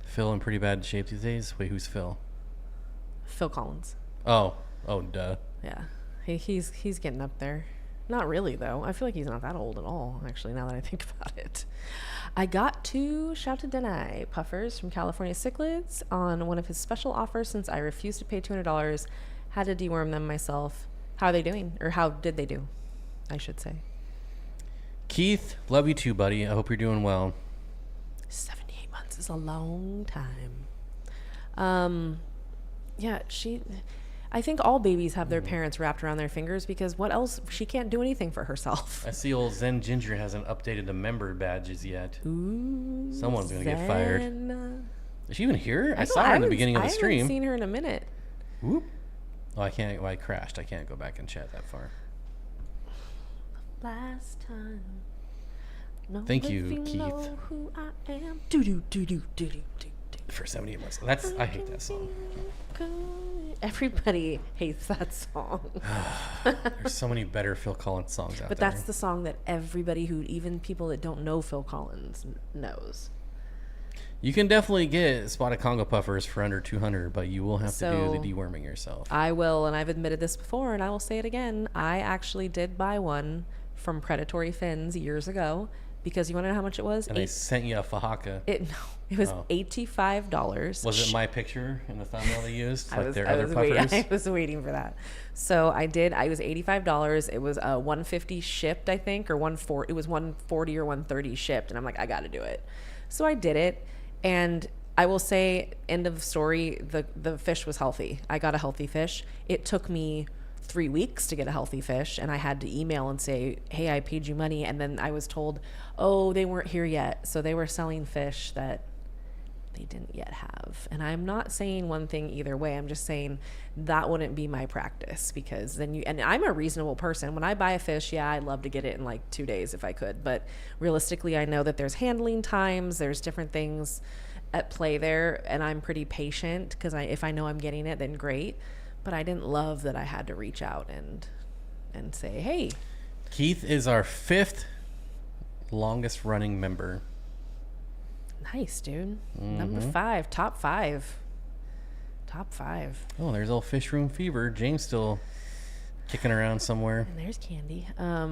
Phil in pretty bad shape these days. Wait, who's Phil? Phil Collins. Oh, duh. Yeah, he's getting up there. Not really though. I feel like he's not that old at all. Actually, now that I think about it. I got 2 Shout-to-Denai puffers from California Cichlids on one of his special offers since I refused to pay $200. Had to deworm them myself. How are they doing? Or how did they do, I should say. Keith, love you too, buddy. I hope you're doing well. 78 months is a long time. I think all babies have their parents wrapped around their fingers because what else? She can't do anything for herself. I see old Zen Ginger hasn't updated the member badges yet. Ooh, someone's going to get fired. Is she even here? I saw her in the beginning of the stream. I haven't seen her in a minute. Whoop. Oh, I can't. Well, I crashed. I can't go back and chat that far. Last time. Thank you, Keith. Know who I am. Do. For 78 months. I hate that song. Everybody hates that song. There's so many better Phil Collins songs out But there. that's the song that everybody who, even people that don't know Phil Collins, knows. You can definitely get spotted Congo puffers for under $200, but you will have to do the deworming yourself. I will, and I've admitted this before, and I will say it again. I actually did buy one from Predatory Fins years ago, because you want to know how much it was? And they sent you a fahaka. It was $85. Was it my picture in the thumbnail they used? I was waiting for that. So I did. It was $85. It was $150 shipped, I think, or $140. It was $140 or $130 shipped, and I'm like, I got to do it. So I did it, and I will say, end of story. The fish was healthy. I got a healthy fish. It took me 3 weeks to get a healthy fish, and I had to email and say, hey, I paid you money, and then I was told, oh, they weren't here yet, so they were selling fish that they didn't yet have. And I'm not saying one thing either way. I'm just saying that wouldn't be my practice, because then and I'm a reasonable person. When I buy a fish, yeah, I'd love to get it in like 2 days if I could, but realistically, I know that there's handling times, there's different things at play there, and I'm pretty patient, because if I know I'm getting it, then great. But I didn't love that I had to reach out and say, hey. Keith is our 5th longest running member. Nice, dude. Number 5, top 5. Top 5. Oh, there's old Fish Room Fever. James still kicking around somewhere. And there's Candy. I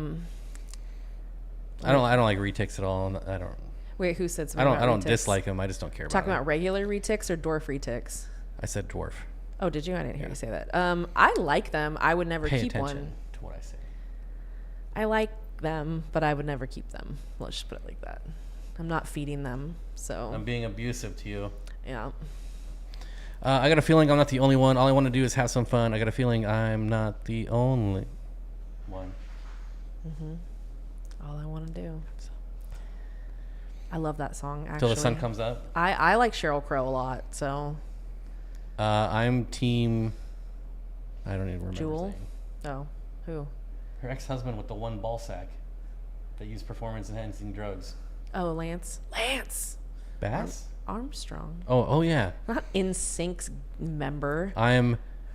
don't like retics at all. I don't. Wait, who said something? I don't dislike them. I just don't care about them. Talking about regular retics or dwarf retics? I said dwarf. Oh, did you? I didn't hear you say that. I like them. I would never keep one. Pay attention to what I say. I like them, but I would never keep them. Let's just put it like that. I'm not feeding them, so. I'm being abusive to you. Yeah. I got a feeling I'm not the only one. All I want to do is have some fun. I got a feeling I'm not the only one. All I want to do. I love that song, actually. Till the sun comes up. I like Sheryl Crow a lot, so. I'm team. I don't even remember. Jewel? His name. Oh, who? Her ex-husband with the one ball sack that used performance-enhancing drugs. Oh, Lance. Bass? Armstrong. Oh yeah. Not NSYNC's member.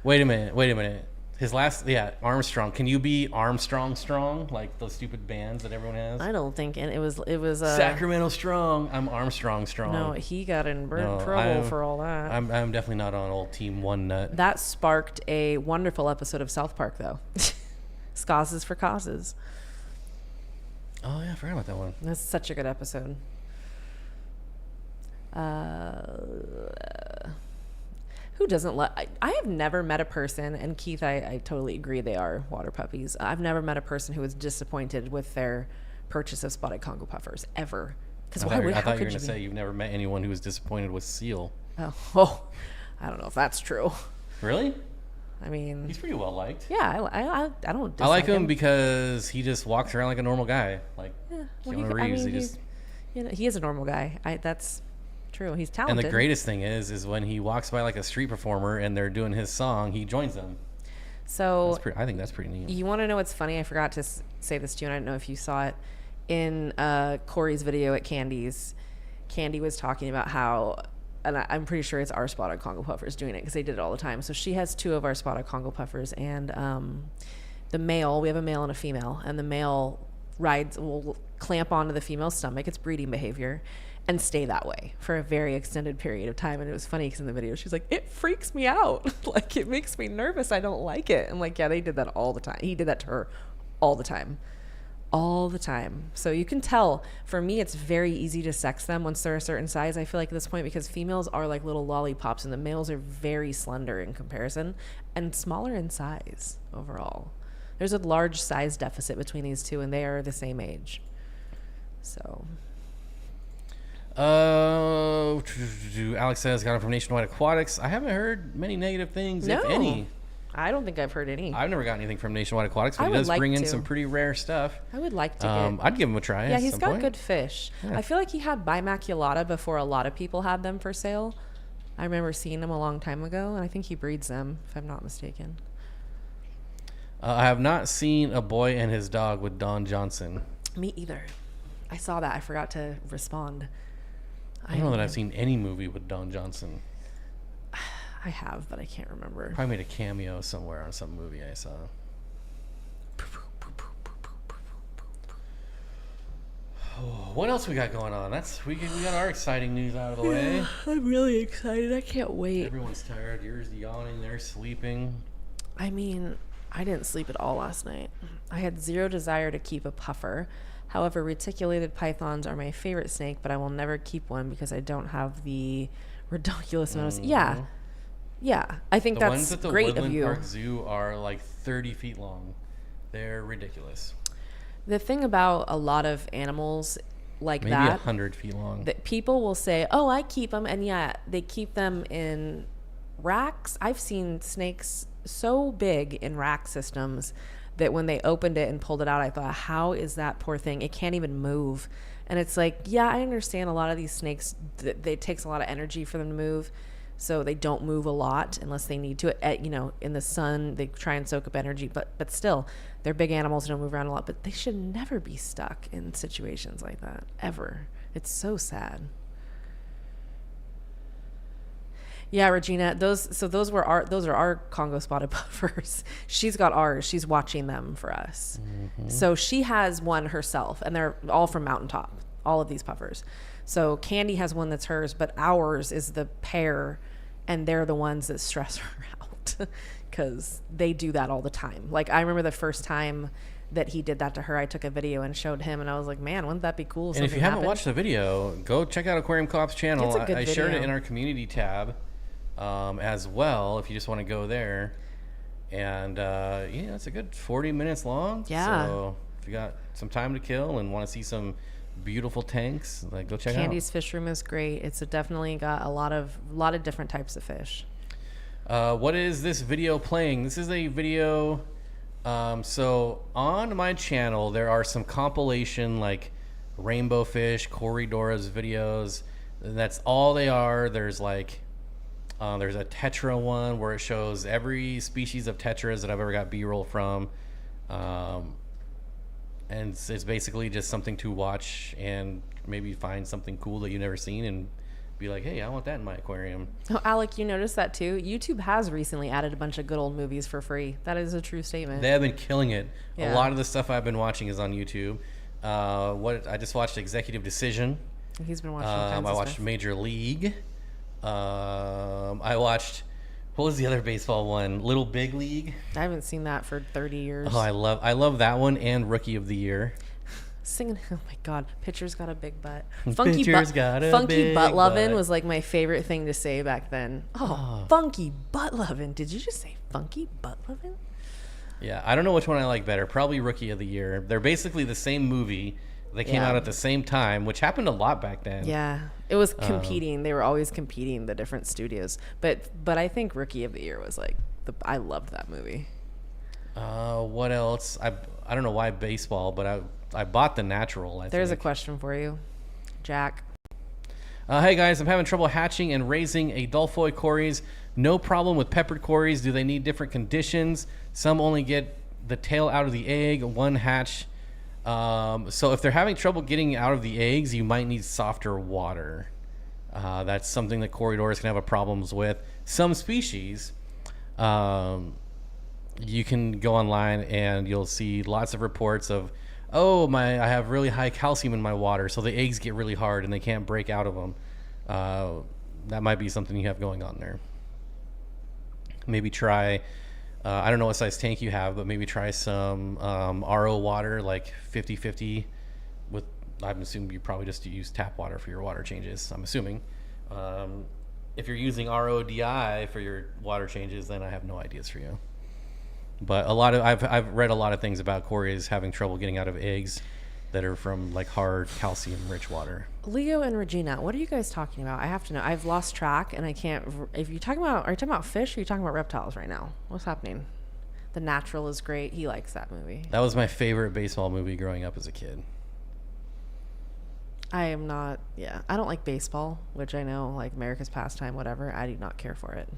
Wait a minute. His last, Armstrong. Can you be Armstrong Strong, like those stupid bands that everyone has? I don't think, and it was Sacramento Strong. I'm Armstrong Strong. No, he got in trouble for all that. I'm definitely not on old Team One Nut. That sparked a wonderful episode of South Park, though. Scauses for Causes. Oh yeah, I forgot about that one. That's such a good episode. Who doesn't love? I have never met a person, and Keith, I totally agree, they are water puppies. I've never met a person who was disappointed with their purchase of spotted Congo puffers ever. Because I thought you were going to say you've never met anyone who was disappointed with seal. Oh, I don't know if that's true. Really? I mean, he's pretty well liked. Yeah, I don't. I like him because he just walks around like a normal guy, like Keanu Reeves. He is a normal guy. That's true. He's talented. And the greatest thing is when he walks by like a street performer and they're doing his song, he joins them. So I think that's pretty neat. You want to know what's funny? I forgot to say this to you, and I don't know if you saw it in Corey's video at Candy's. Candy was talking about how, and I'm pretty sure it's our spotted Congo puffers doing it because they did it all the time. So she has 2 of our spotted Congo puffers, and the male, we have a male and a female, and the male will clamp onto the female's stomach. It's breeding behavior. And stay that way for a very extended period of time. And it was funny because in the video, she's like, it freaks me out. Like, it makes me nervous. I don't like it. I'm like, yeah, they did that all the time. He did that to her all the time. All the time. So you can tell, for me, it's very easy to sex them once they're a certain size, I feel like at this point, because females are like little lollipops and the males are very slender in comparison and smaller in size overall. There's a large size deficit between these two, and they are the same age. So... Alex says got him from Nationwide Aquatics. I haven't heard many negative things, if any. I don't think I've heard any. I've never got anything from Nationwide Aquatics, but he does bring in some pretty rare stuff. I would like to get. I'd give him a try. Yeah, he's got good fish. Yeah. I feel like he had bimaculata before a lot of people had them for sale. I remember seeing them a long time ago, and I think he breeds them, if I'm not mistaken. I have not seen A Boy and His Dog with Don Johnson. Me either. I saw that. I forgot to respond. I don't know that I've seen any movie with Don Johnson. I have, but I can't remember. Probably made a cameo somewhere on some movie I saw. What else we got going on? We got our exciting news out of the way. I'm really excited. I can't wait. Everyone's tired. You're yawning. They're sleeping. I mean, I didn't sleep at all last night. I had zero desire to keep a puffer. However, reticulated pythons are my favorite snake, but I will never keep one because I don't have the ridiculous amount of... Yeah. I think the that's ones at the great Woodland of you. Park Zoo are like 30 feet long. They're ridiculous. The thing about a lot of animals like Maybe that... 100 feet long. That people will say, oh, I keep them. And yeah, they keep them in racks. I've seen snakes so big in rack systems that when they opened it and pulled it out, I thought, how is that poor thing? It can't even move. And it's like, yeah, I understand a lot of these snakes, it takes a lot of energy for them to move. So they don't move a lot unless they need to. In the sun, they try and soak up energy. But still, they're big animals, don't move around a lot. But they should never be stuck in situations like that, ever. It's so sad. Yeah, Regina, those are our Congo spotted puffers. She's got ours. She's watching them for us. Mm-hmm. So she has one herself, and they're all from Mountaintop, all of these puffers. So Candy has one that's hers, but ours is the pair, and they're the ones that stress her out because they do that all the time. Like, I remember the first time that he did that to her, I took a video and showed him, and I was like, man, wouldn't that be cool if And if you haven't watched the video, go check out Aquarium Co-op's channel. It's a good I shared video. it in our community tab as well, if you just want to go there. And it's a good 40 minutes long. Yeah. So if you got some time to kill and want to see some beautiful tanks, like, go check it out. Candy's fish room is great. It's definitely got a lot of different types of fish. What is this video playing? This is a video. So on my channel, there are some compilation like Rainbowfish, Corridoras videos. That's all they are. There's like, there's a Tetra one where it shows every species of Tetras that I've ever got B-roll from. And it's basically just something to watch and maybe find something cool that you've never seen and be like, hey, I want that in my aquarium. Oh, Alec, you noticed that too? YouTube has recently added a bunch of good old movies for free. That is a true statement. They have been killing it. Yeah. A lot of the stuff I've been watching is on YouTube. I just watched Executive Decision. He's been watching all kinds I of watched stuff. Major League. I watched, what was the other baseball one? Little Big League. I haven't seen that for 30 years. Oh, I love that one and Rookie of the Year. Singing, oh my God, Pitcher's got a big butt. Pitcher's got a funky big butt lovin' butt. was like my favorite thing to say back then. Oh, funky butt lovin'. Did you just say funky butt lovin'? Yeah, I don't know which one I like better. Probably Rookie of the Year. They're basically the same movie. They came out at the same time, which happened a lot back then. Yeah, it was competing. They were always competing, the different studios. But I think Rookie of the Year was like I loved that movie. What else? I don't know why baseball, but I bought The Natural. There's a question for you, Jack. Hey guys, I'm having trouble hatching and raising Adolphoi cories. No problem with peppered cories. Do they need different conditions? Some only get the tail out of the egg, one hatch. So if they're having trouble getting out of the eggs, you might need softer water. That's something that corridors can have problems with. Some species, you can go online and you'll see lots of reports of, I have really high calcium in my water, so the eggs get really hard and they can't break out of them. That might be something you have going on there. Maybe try, I don't know what size tank you have, but maybe try some RO water, like 50-50 with, I'm assuming you probably just use tap water for your water changes, I'm assuming. If you're using RODI for your water changes, then I have no ideas for you. But I've read a lot of things about cories having trouble getting out of eggs that are from like hard calcium-rich water. Leo and Regina, what are you guys talking about? I have to know. I've lost track, and I can't. If you're talking about, are you talking about fish? Or are you talking about reptiles right now? What's happening? The Natural is great. He likes that movie. That was my favorite baseball movie growing up as a kid. I am not. Yeah, I don't like baseball, which I know, like America's pastime, whatever. I do not care for it.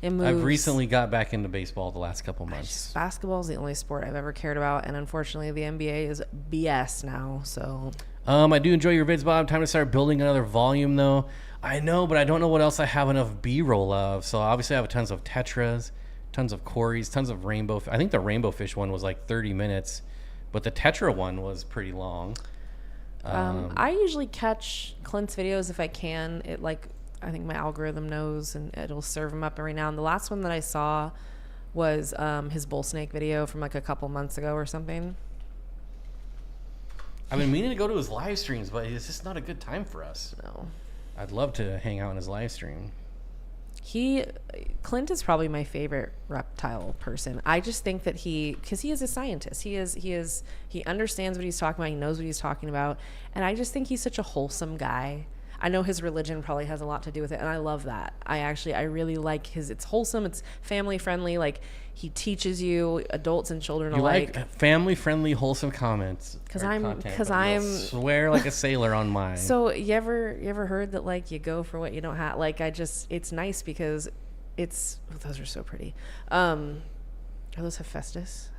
It moves. I've recently got back into baseball the last couple months. Basketball is the only sport I've ever cared about, and unfortunately, the NBA is BS now. So I do enjoy your vids, Bob. Time to start building another volume, though. I know, but I don't know what else I have enough B-roll of. So obviously I have tons of tetras, tons of cories, tons of rainbow. I think the Rainbowfish one was like 30 minutes, but the tetra one was pretty long. I usually catch Clint's videos if I can. I think my algorithm knows, and it'll serve him up every now. And the last one that I saw was his bull snake video from like a couple months ago or something. I've been meaning to go to his live streams, but it's just not a good time for us. No. I'd love to hang out in his live stream. Clint is probably my favorite reptile person. I just think that because he is a scientist. He understands what he's talking about. He knows what he's talking about. And I just think he's such a wholesome guy. I know his religion probably has a lot to do with it, and I love that. I really like it's wholesome, it's family friendly. Like, he teaches you, adults and children alike. You like family friendly, wholesome comments. Because I'm swear like a sailor on mine. So you ever heard that, like, you go for what you don't have? Like, it's nice because those are so pretty. Are those Hephaestus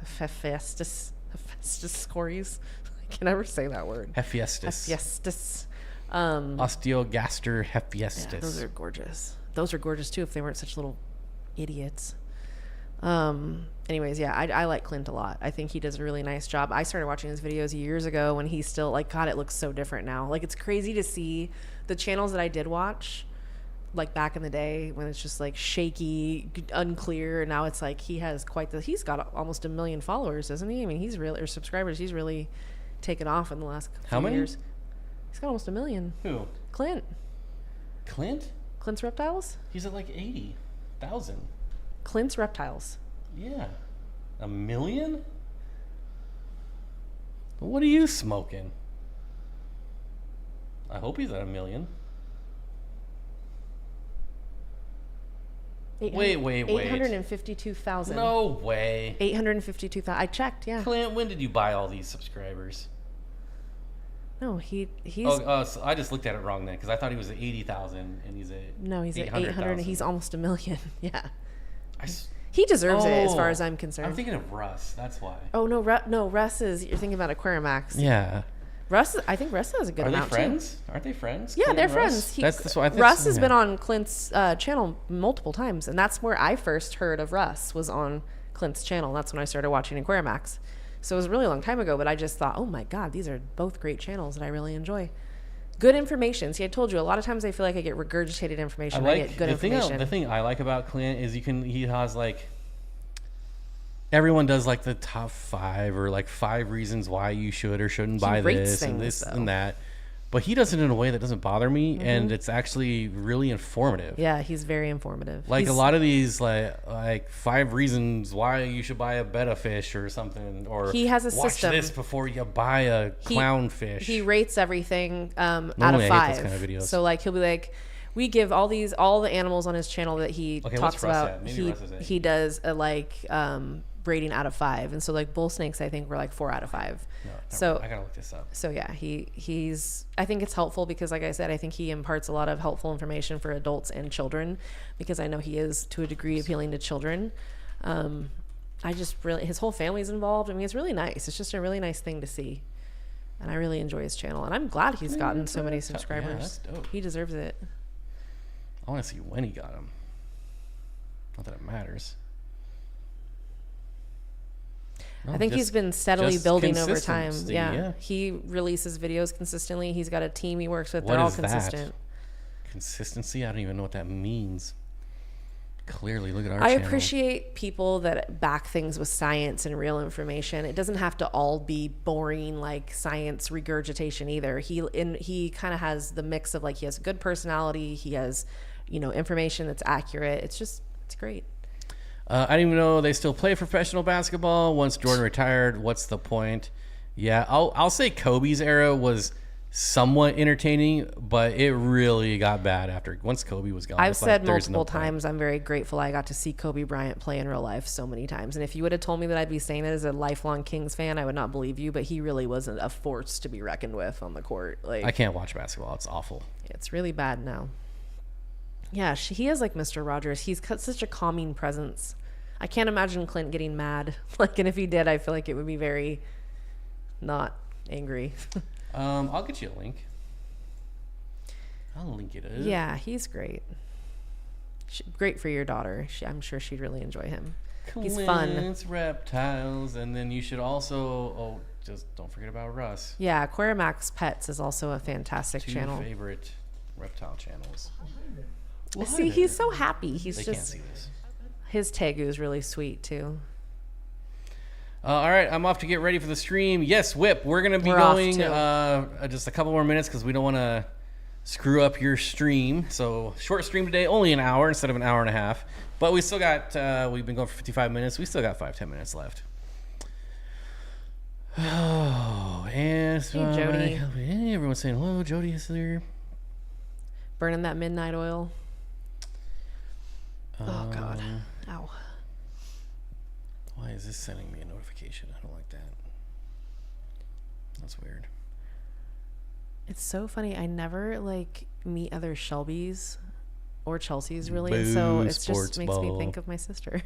cories? I can never say that word. Hephaestus. Osteogaster Hephaestus. Yeah, those are gorgeous. Those are gorgeous too if they weren't such little idiots. Anyways, yeah, I like Clint a lot. I think he does a really nice job. I started watching his videos years ago when he's still like, God, it looks so different now. Like, it's crazy to see the channels that I did watch, like back in the day when it's just like shaky, unclear. And now it's like he's got almost 1 million followers, doesn't he? I mean, or subscribers. He's really taken off in the last few years. He's got almost 1 million. Who? Clint. Clint's Reptiles? He's at like 80,000. Clint's Reptiles. Yeah. 1 million? What are you smoking? I hope he's at 1 million. Wait. 852,000. No way. 852,000. I checked, yeah. Clint, when did you buy all these subscribers? No, he's. So I just looked at it wrong then, because I thought he was at 80,000 and he's at. No, he's at 800. He's almost 1 million. Yeah. I, He deserves it, as far as I'm concerned. I'm thinking of Russ. That's why. Oh no, Russ is. You're thinking about Aquarium Max. Yeah. I think Russ has a good amount. Are they friends? Aren't they friends? Yeah, Clint they're and friends. That's what I think. Russ has been on Clint's channel multiple times, and that's where I first heard of Russ, was on Clint's channel. That's when I started watching Aquarium Max. So it was a really long time ago, but I just thought, oh my God, these are both great channels that I really enjoy. Good information. See, I told you, a lot of times I feel like I get regurgitated information. I get good information. The thing I like about Clint is he has like, everyone does like the top 5 or like 5 reasons why you should or shouldn't buy this and this and that. But he does it in a way that doesn't bother me, and it's actually really informative. Yeah, he's very informative. Like a lot of these, like 5 reasons why you should buy a betta fish or something, or he has a watch system. this before you buy a clownfish. He rates everything out of 5. I hate those kind of videos. So like he'll be like, we give all the animals on his channel that he talks about. He does a rating out of 5, and so like bull snakes I think were like 4 out of 5. No, so I gotta look this up. So yeah, he's I think it's helpful because, like I said, I think he imparts a lot of helpful information for adults and children, because I know he is to a degree appealing to children. I just really, his whole family's involved. I mean, it's really nice. It's just a really nice thing to see, and I really enjoy his channel, and I'm glad he's gotten so many subscribers. Yeah, that's dope. He deserves it. I want to see when he got them. Not that it matters. I think he's been steadily building over time. Yeah. He releases videos consistently. He's got a team he works with. They're all consistent. Consistency? I don't even know what that means. Clearly, look at our I channel. appreciate people that back things with science and real information. It doesn't have to all be boring, like science regurgitation either. He kind of has the mix of, like, he has a good personality. He has, information that's accurate. It's great. I didn't even know they still play professional basketball. Once Jordan retired, what's the point? Yeah, I'll say Kobe's era was somewhat entertaining, but it really got bad once Kobe was gone. I've said multiple times I'm very grateful I got to see Kobe Bryant play in real life so many times. And if you would have told me that I'd be saying that as a lifelong Kings fan, I would not believe you. But he really wasn't a force to be reckoned with on the court. Like, I can't watch basketball. It's awful. It's really bad now. Yeah, he is like Mr. Rogers. He's got such a calming presence. I can't imagine Clint getting mad. And if he did, I feel like it would be very not angry. I'll get you a link. I'll link it up. Yeah, he's great. Great for your daughter. I'm sure she'd really enjoy him. He's fun. Reptiles, and then you should also just don't forget about Russ. Yeah, Aquarium Pets is also a fantastic channel. Two favorite reptile channels. See, he's so happy. He's they just can't see this. His tegu is really sweet too. All right, I'm off to get ready for the stream. Yes, Whip, we're gonna be going just a couple more minutes because we don't want to screw up your stream. So short stream today, only an hour instead of an hour and a half. But we still got, we've been going for 55 minutes. We still got 5-10 minutes left. Oh, and hey, Jody. Hey, everyone's saying hello. Jody is there. Burning that midnight oil. Oh, God. Ow. Why is this sending me a notification? I don't like that. That's weird. It's so funny. I never meet other Shelbys or Chelseas really. Boo, so it sports just makes me ball. think of my sister.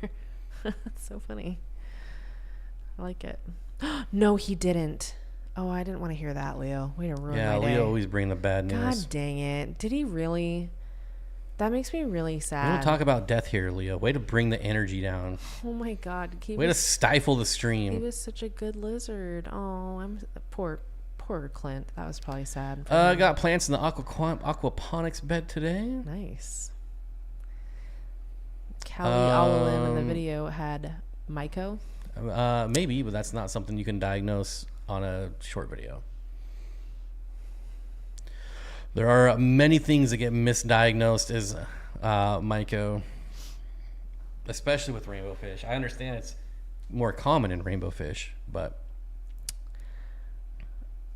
It's so funny. I like it. No, he didn't. Oh, I didn't want to hear that, Leo. Way to ruin my day. Leo always bring the bad news. God dang it. Did he really? That makes me really sad. We don't talk about death here, Leo. Way to bring the energy down. Oh my God. Way to stifle the He stream. was such a good lizard. Oh, I'm poor Clint. That was probably sad. I got plants in the aquaponics bed today. Nice. Callie Alalim in the video had myco. Maybe, but that's not something you can diagnose on a short video. There are many things that get misdiagnosed as myco, especially with rainbowfish. I understand it's more common in rainbowfish, but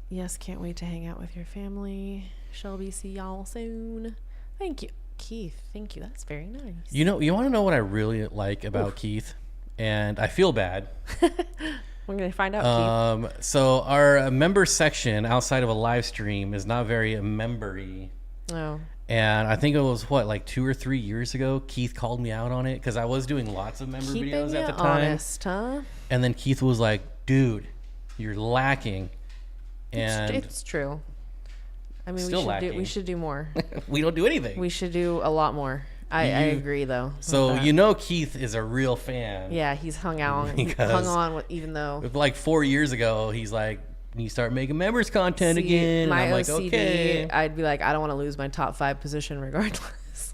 yes, can't wait to hang out with your family. Shelby, see y'all soon. Thank you, Keith. Thank you. That's very nice. You want to know what I really like about Keith, and I feel bad. We're gonna find out. Keith. So our member section outside of a live stream is not very membery. Oh. And I think it was 2 or 3 years ago, Keith called me out on it because I was doing lots of member videos at the time. Honest, huh? And then Keith was like, "Dude, you're lacking." And it's true. I mean, we should do more. We don't do anything. We should do a lot more. I agree though. So Keith is a real fan. Yeah, he's hung on with, even though 4 years ago he's like, "You start making members content again." And I'm like, OCD, okay. I'd be like, I don't want to lose my top 5 position regardless.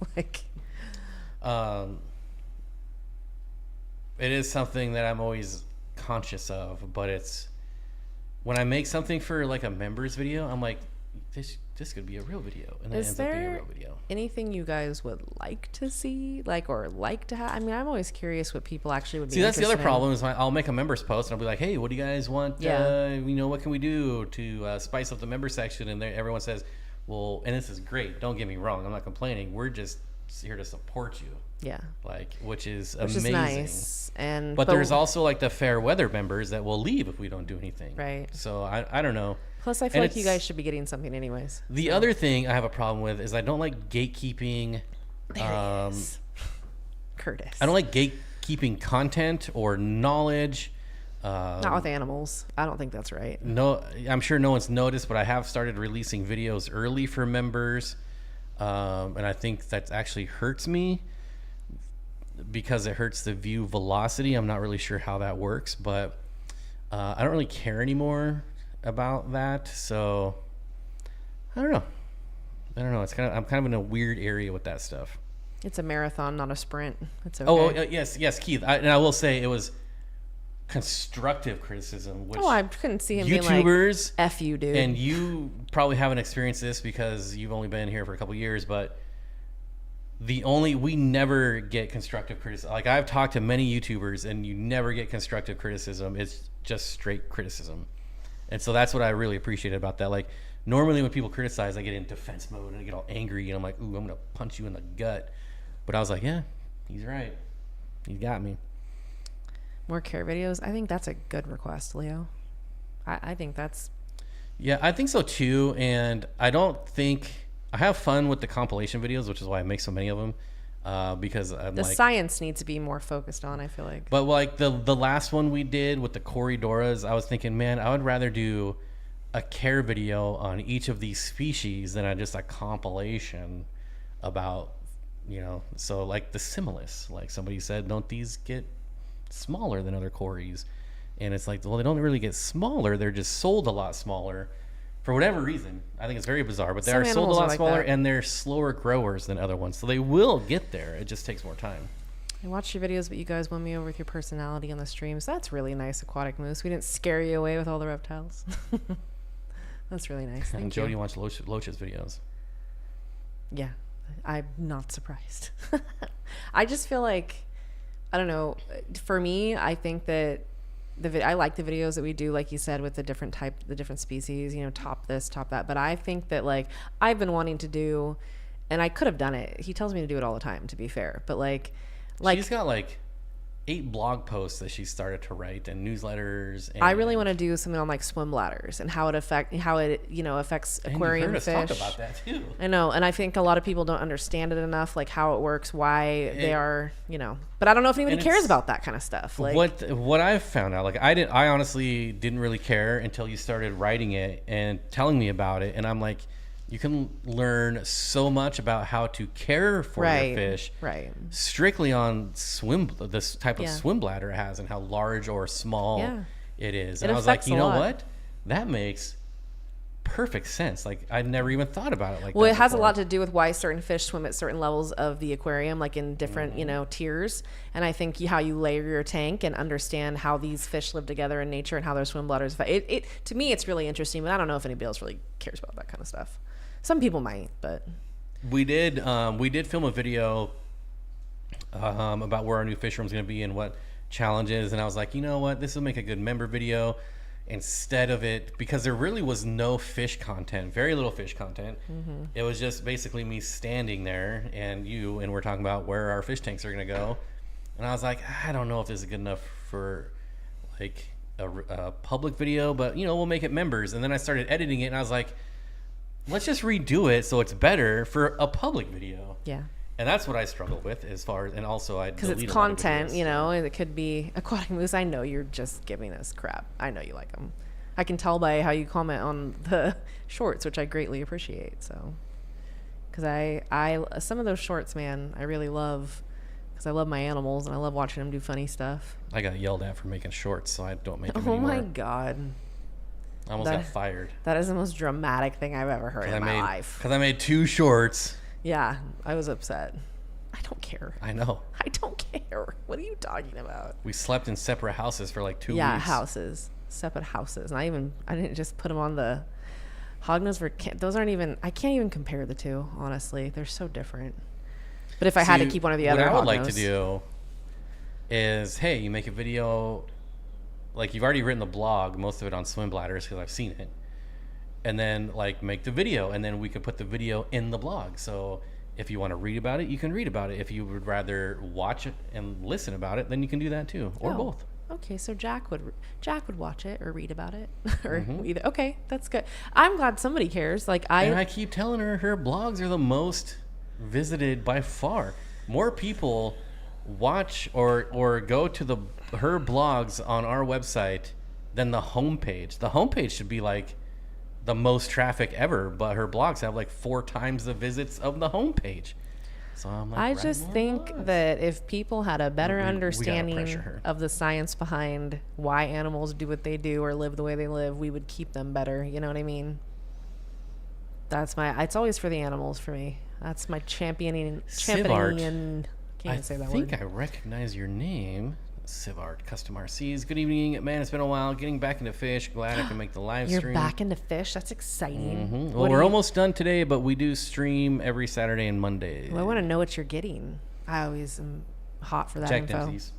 It is something that I'm always conscious of, but it's when I make something for a members video, I'm like, this could be a real video, and it ends up being a real video. Anything you guys would like to see, or like to have? I mean, I'm always curious what people actually would be. See, that's the other interested problem is I'll make a members post and I'll be like, "Hey, what do you guys want? Yeah. What can we do to spice up the member section?" And everyone says, "Well," and this is great. Don't get me wrong. I'm not complaining. We're just here to support you. Yeah. Which is amazing. Which is nice. But there's also the fair weather members that will leave if we don't do anything. Right. So I don't know. Plus, I feel like you guys should be getting something anyways. The other thing I have a problem with is I don't like gatekeeping. There he is. Curtis. I don't like gatekeeping content or knowledge. Not with animals. I don't think that's right. No, I'm sure no one's noticed, but I have started releasing videos early for members. And I think that actually hurts me because it hurts the view velocity. I'm not really sure how that works, but I don't really care anymore about that. So I don't know. I'm kind of in a weird area with that stuff. It's a marathon, not a sprint. It's okay. Oh, yes, Keith. And I will say it was constructive criticism. Which I couldn't see him YouTubers, being like, "F you, dude." And you probably haven't experienced this because you've only been here for a couple years, but we never get constructive criticism. I've talked to many YouTubers and you never get constructive criticism. It's just straight criticism. And so that's what I really appreciated about that. Normally when people criticize, I get in defense mode and I get all angry and I'm like, "Ooh, I'm going to punch you in the gut." But I was like, yeah, he's right. He got me. More care videos. I think that's a good request, Leo. I think that's... Yeah, I think so too. And I have fun with the compilation videos, which is why I make so many of them. Because the science needs to be more focused on, I feel like. But the last one we did with the Corridoras, I was thinking, man, I would rather do a care video on each of these species than just a compilation about, so like the Similis, like somebody said, don't these get smaller than other cories? And it's like, well, they don't really get smaller. They're just sold a lot smaller for whatever reason. I think it's very bizarre, but they are sold a lot smaller and they're slower growers than other ones. So they will get there. It just takes more time. I watched your videos, but you guys won me over with your personality on the streams. That's really nice, Aquatic Moose. We didn't scare you away with all the reptiles. That's really nice. Thank and Jody watched Loach's videos. Yeah, I'm not surprised. I just feel like, I don't know. For me, I think that I like the videos that we do, like you said, with the different species, top this, top that. But I think that, like, I've been wanting to do, and I could have done it. He tells me to do it all the time, to be fair. But like she's got like 8 blog posts that she started to write and newsletters. And I really want to do something on like swim bladders and how it affects aquarium fish. Talk about that too. I know, and I think a lot of people don't understand it enough, like how it works, why they are, But I don't know if anybody cares about that kind of stuff. Like what I've found out, like I honestly didn't really care until you started writing it and telling me about it, and I'm like, you can learn so much about how to care for your fish, strictly on this type of swim bladder it has and how large or small it is. And I was like, you know what? That makes perfect sense. Like, I'd never even thought about it like that. Well, it has a lot to do with why certain fish swim at certain levels of the aquarium, like in different, tiers. And I think how you layer your tank and understand how these fish live together in nature and how their swim bladders. To me, it's really interesting, but I don't know if anybody else really cares about that kind of stuff. Some people might, but we did film a video about where our new fish room is going to be and what challenges. And I was like, you know what, this will make a good member video instead of it, because there really was no fish content, very little fish content. It was just basically me standing there and we're talking about where our fish tanks are going to go. And I was like, I don't know if this is good enough for like a public video, but we'll make it members. And then I started editing it and I was like, let's just redo it so it's better for a public video. Yeah. And that's what I struggle with as far as, and also I because it's content, it could be Aquatic Moose. I know you're just giving us crap. I know you like them. I can tell by how you comment on the shorts, which I greatly appreciate. So, because I some of those shorts, man, I really love, because I love my animals and I love watching them do funny stuff. I got yelled at for making shorts, so I don't make them anymore. Oh my God. I almost got fired. That is the most dramatic thing I've ever heard in my life. Because I made 2 shorts. Yeah, I was upset. I don't care. I know. I don't care. What are you talking about? We slept in separate houses for like 2 weeks. Yeah, houses. Separate houses. And I didn't just put them on the hognose. Those aren't even, I can't even compare the two, honestly. They're so different. But if I had to keep one of the other hognose. What I would like to do is, hey, you make a video. Like, you've already written the blog, most of it on swim bladders because I've seen it. And then, like, make the video, and then we could put the video in the blog. So if you want to read about it, you can read about it. If you would rather watch it and listen about it, then you can do that too, or both. Okay, so Jack would watch it or read about it, or either. Okay, that's good. I'm glad somebody cares. And I keep telling her blogs are the most visited by far. More people watch or go to her blogs on our website than the homepage. The homepage should be like the most traffic ever, but her blogs have like 4 times the visits of the homepage. So I'm like, I just think that if people had a better understanding of the science behind why animals do what they do or live the way they live, we would keep them better. You know what I mean? It's always for the animals for me. That's my championing and can't even say that word. I think I recognize your name. Sivart Custom RCs. Good evening, man. It's been a while. Getting back into fish. Glad I can make the live stream. You're back into fish? That's exciting. Well, we're almost done today, but we do stream every Saturday and Monday. Well, I want to know what you're getting. I always am hot for that Jack info. Dempsey's.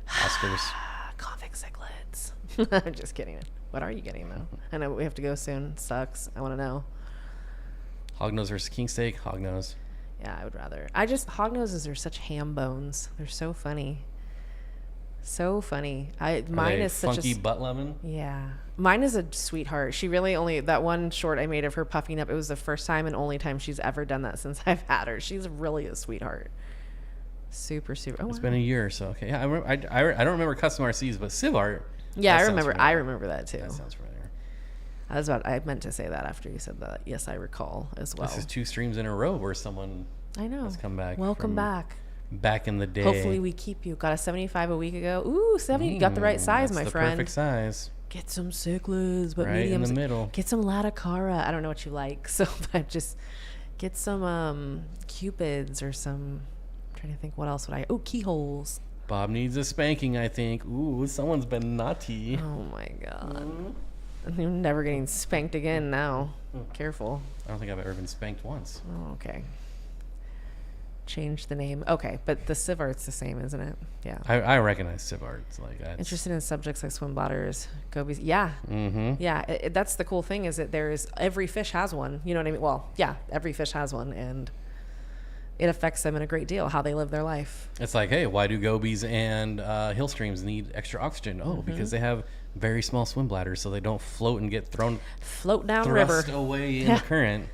Oscars. Convict cichlids. I'm just kidding. What are you getting, though? I know we have to go soon. Sucks. I want to know. Hognose versus king steak. Hognose. Yeah, I would rather. Hognoses are such ham bones. They're so funny. So funny. Mine is such funky butt lemon. Yeah, mine is a sweetheart. She really only that one short I made of her puffing up. It was the first time and only time she's ever done that since I've had her. She's really a sweetheart. Super. Oh, it's been a year or so. Okay, yeah, I don't remember custom RCs, but Civ Art. Yeah, I remember that too. That sounds familiar. I meant to say that after you said that. Yes, I recall as well. This is 2 streams in a row where someone I know. has come back. Welcome from back. Back in the day. Hopefully we keep you. Got a 75 a week ago. Ooh, 70. You got the right size, that's my the friend. perfect size. Get some cichlids, but Right mediums. in the middle. Get some Latacara. I don't know what you like, so but just get some cupids or some. I'm trying to think what else would I. Oh, keyholes. Bob needs a spanking, I think. Ooh, someone's been naughty. Oh my god. I'm never getting spanked again now. Careful. I don't think I've ever been spanked once. Oh, okay. Change the name. Okay, but the civ art's the same, isn't it? Yeah. I recognize civ arts. Like that's... Interested in subjects like swim bladders, gobies. Yeah. Mm-hmm. Yeah. That's the cool thing is that every fish has one. You know what I mean? Well, yeah, every fish has one, and it affects them in a great deal how they live their life. It's like, hey, why do gobies and hill streams need extra oxygen? Oh, because they have very small swim bladders, so they don't float and get float down thrust river away in the current.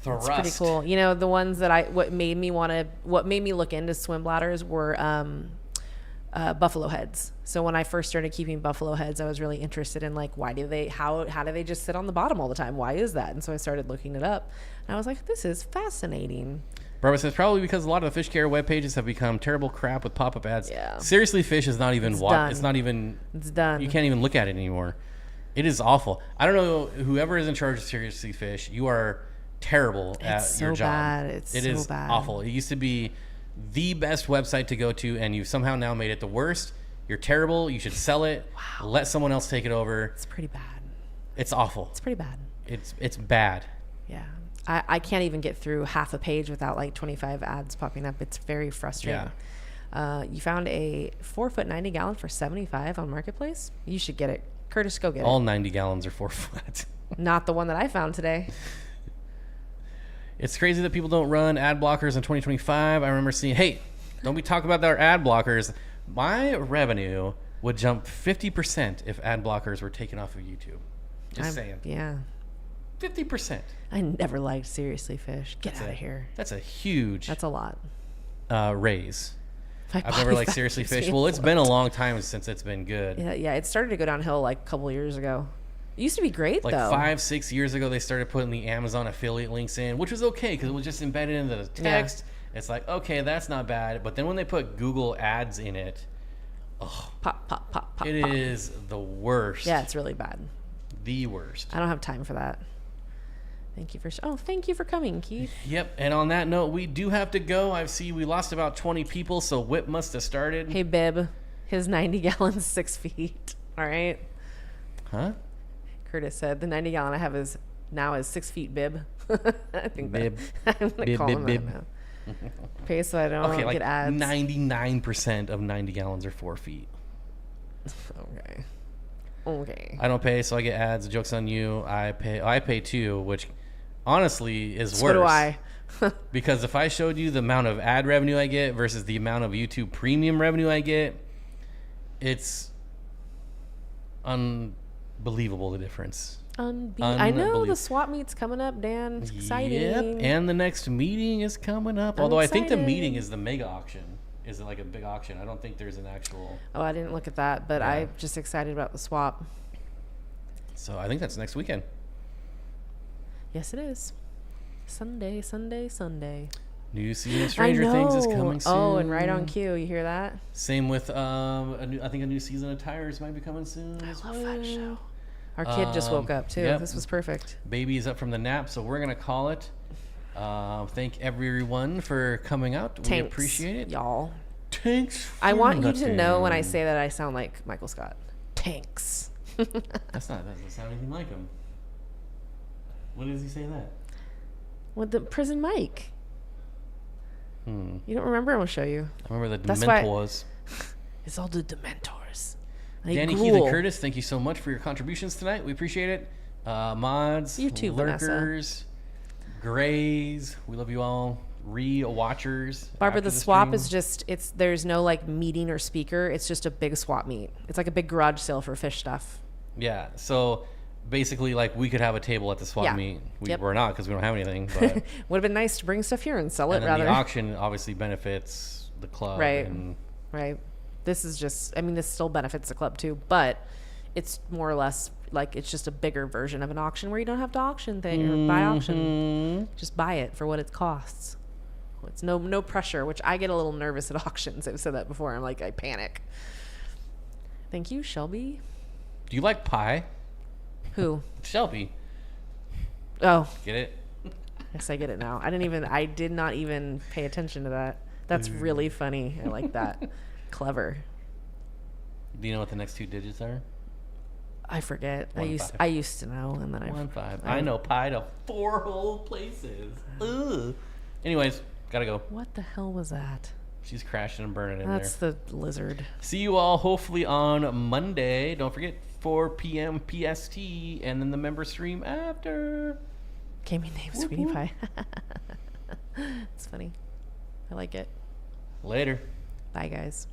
It's pretty cool. You know, the ones that what made me look into swim bladders were buffalo heads. So when I first started keeping buffalo heads, I was really interested in like, how do they just sit on the bottom all the time? Why is that? And so I started looking it up, and I was like, this is fascinating. Barbara says probably because a lot of the fish care web pages have become terrible crap with pop-up ads. Yeah. Seriously, fish is not even It's done. It's done. You can't even look at it anymore. It is awful. I don't know whoever is in charge of Seriously Fish. You are terrible at your job. Bad. It so is bad. Awful. It used to be the best website to go to, and you've somehow now made it the worst. You're terrible. You should sell it. Wow. Let someone else take it over. It's pretty bad. It's awful. It's pretty bad. It's bad. Yeah. I can't even get through half a page without like 25 ads popping up. It's very frustrating. Yeah. You found a 4-foot 90 gallon for $75 on Marketplace. You should get it. Curtis, go get it. All 90 gallons are 4 foot. Not the one that I found today. It's crazy that people don't run ad blockers in 2025. I remember seeing, hey, don't be talking about our ad blockers. My revenue would jump 50% if ad blockers were taken off of YouTube. Just saying. Yeah. 50%. I never liked Seriously Fish. Get out of here. That's a huge That's a lot. raise. I've never liked Seriously Fish. Well, it's been a long time since it's been good. Yeah, it started to go downhill like a couple years ago. It used to be great, like though. 5-6 years ago, they started putting the Amazon affiliate links in, which was okay because it was just embedded into the text. Yeah. It's like, okay, that's not bad. But then when they put Google ads in it, pop. It is the worst. Yeah, it's really bad. The worst. I don't have time for that. Thank you for coming, Keith. Yep. And on that note, we do have to go. I see we lost about 20 people, so Whip must have started. Hey, Bib. His 90 gallons, 6 feet. All right. Huh? Curtis said the 90 gallon I have is 6 feet, Bib. I think Bib. that. I'm gonna call him that now. Okay, so I don't get ads. 99% of 90 gallons are 4 feet. Okay. I don't pay, so I get ads. Joke's on you. I pay too, which honestly is worse. So do I. Because if I showed you the amount of ad revenue I get versus the amount of YouTube premium revenue I get, it's unbelievable the difference. I know the swap meet's coming up, Dan. It's exciting. Yep, and the next meeting is coming up. Although I think the meeting is the mega auction. Is it like a big auction? I don't think there's an actual... Oh, I didn't look at that, but I'm just excited about the swap. So I think that's next weekend. Yes, it is. Sunday. New season of Stranger Things is coming soon. Oh, and right on cue. You hear that? Same with I think a new season of Tires might be coming soon. I love that show. Our kid just woke up too. Yep. This was perfect. Baby is up from the nap, so we're gonna call it. Thank everyone for coming out. We appreciate it, y'all. Tanks. I want you to know when I say that I sound like Michael Scott. Tanks. That doesn't sound anything like him. When does he say that? With the prison mic. You don't remember? I'm gonna show you. I remember the Dementors. It's all the Dementors. Danny, Keith, and Curtis, thank you so much for your contributions tonight. We appreciate it. Mods, you too, lurkers, grays, we love you all. Re-watchers. Barbara, the swap is just, there's no like meeting or speaker. It's just a big swap meet. It's like a big garage sale for fish stuff. Yeah. So basically, like, we could have a table at the swap meet. We're not because we don't have anything. But would have been nice to bring stuff here and sell it rather. The auction obviously benefits the club. Right. Right. This is just, this still benefits the club too, but it's more or less like it's just a bigger version of an auction where you don't have to auction thing or buy auction. Just buy it for what it costs. It's no pressure, which I get a little nervous at auctions. I've said that before. I'm like, I panic. Thank you, Shelby. Do you like pie? Who? Shelby. Oh, Get it? yes, I get it now. I did not even pay attention to that. That's really funny. I like that. Clever. Do you know what the next 2 digits are? I forget. 1 I used to know, and then 1 5. I know pi to 4 whole places. Ugh. Anyways, gotta go. What the hell was that? She's crashing and burning in That's there. the lizard. See you all hopefully on Monday. Don't forget 4 p.m. PST, and then the member stream after. Gaming name, Sweetie Pie. It's funny. I like it. Later. Bye, guys.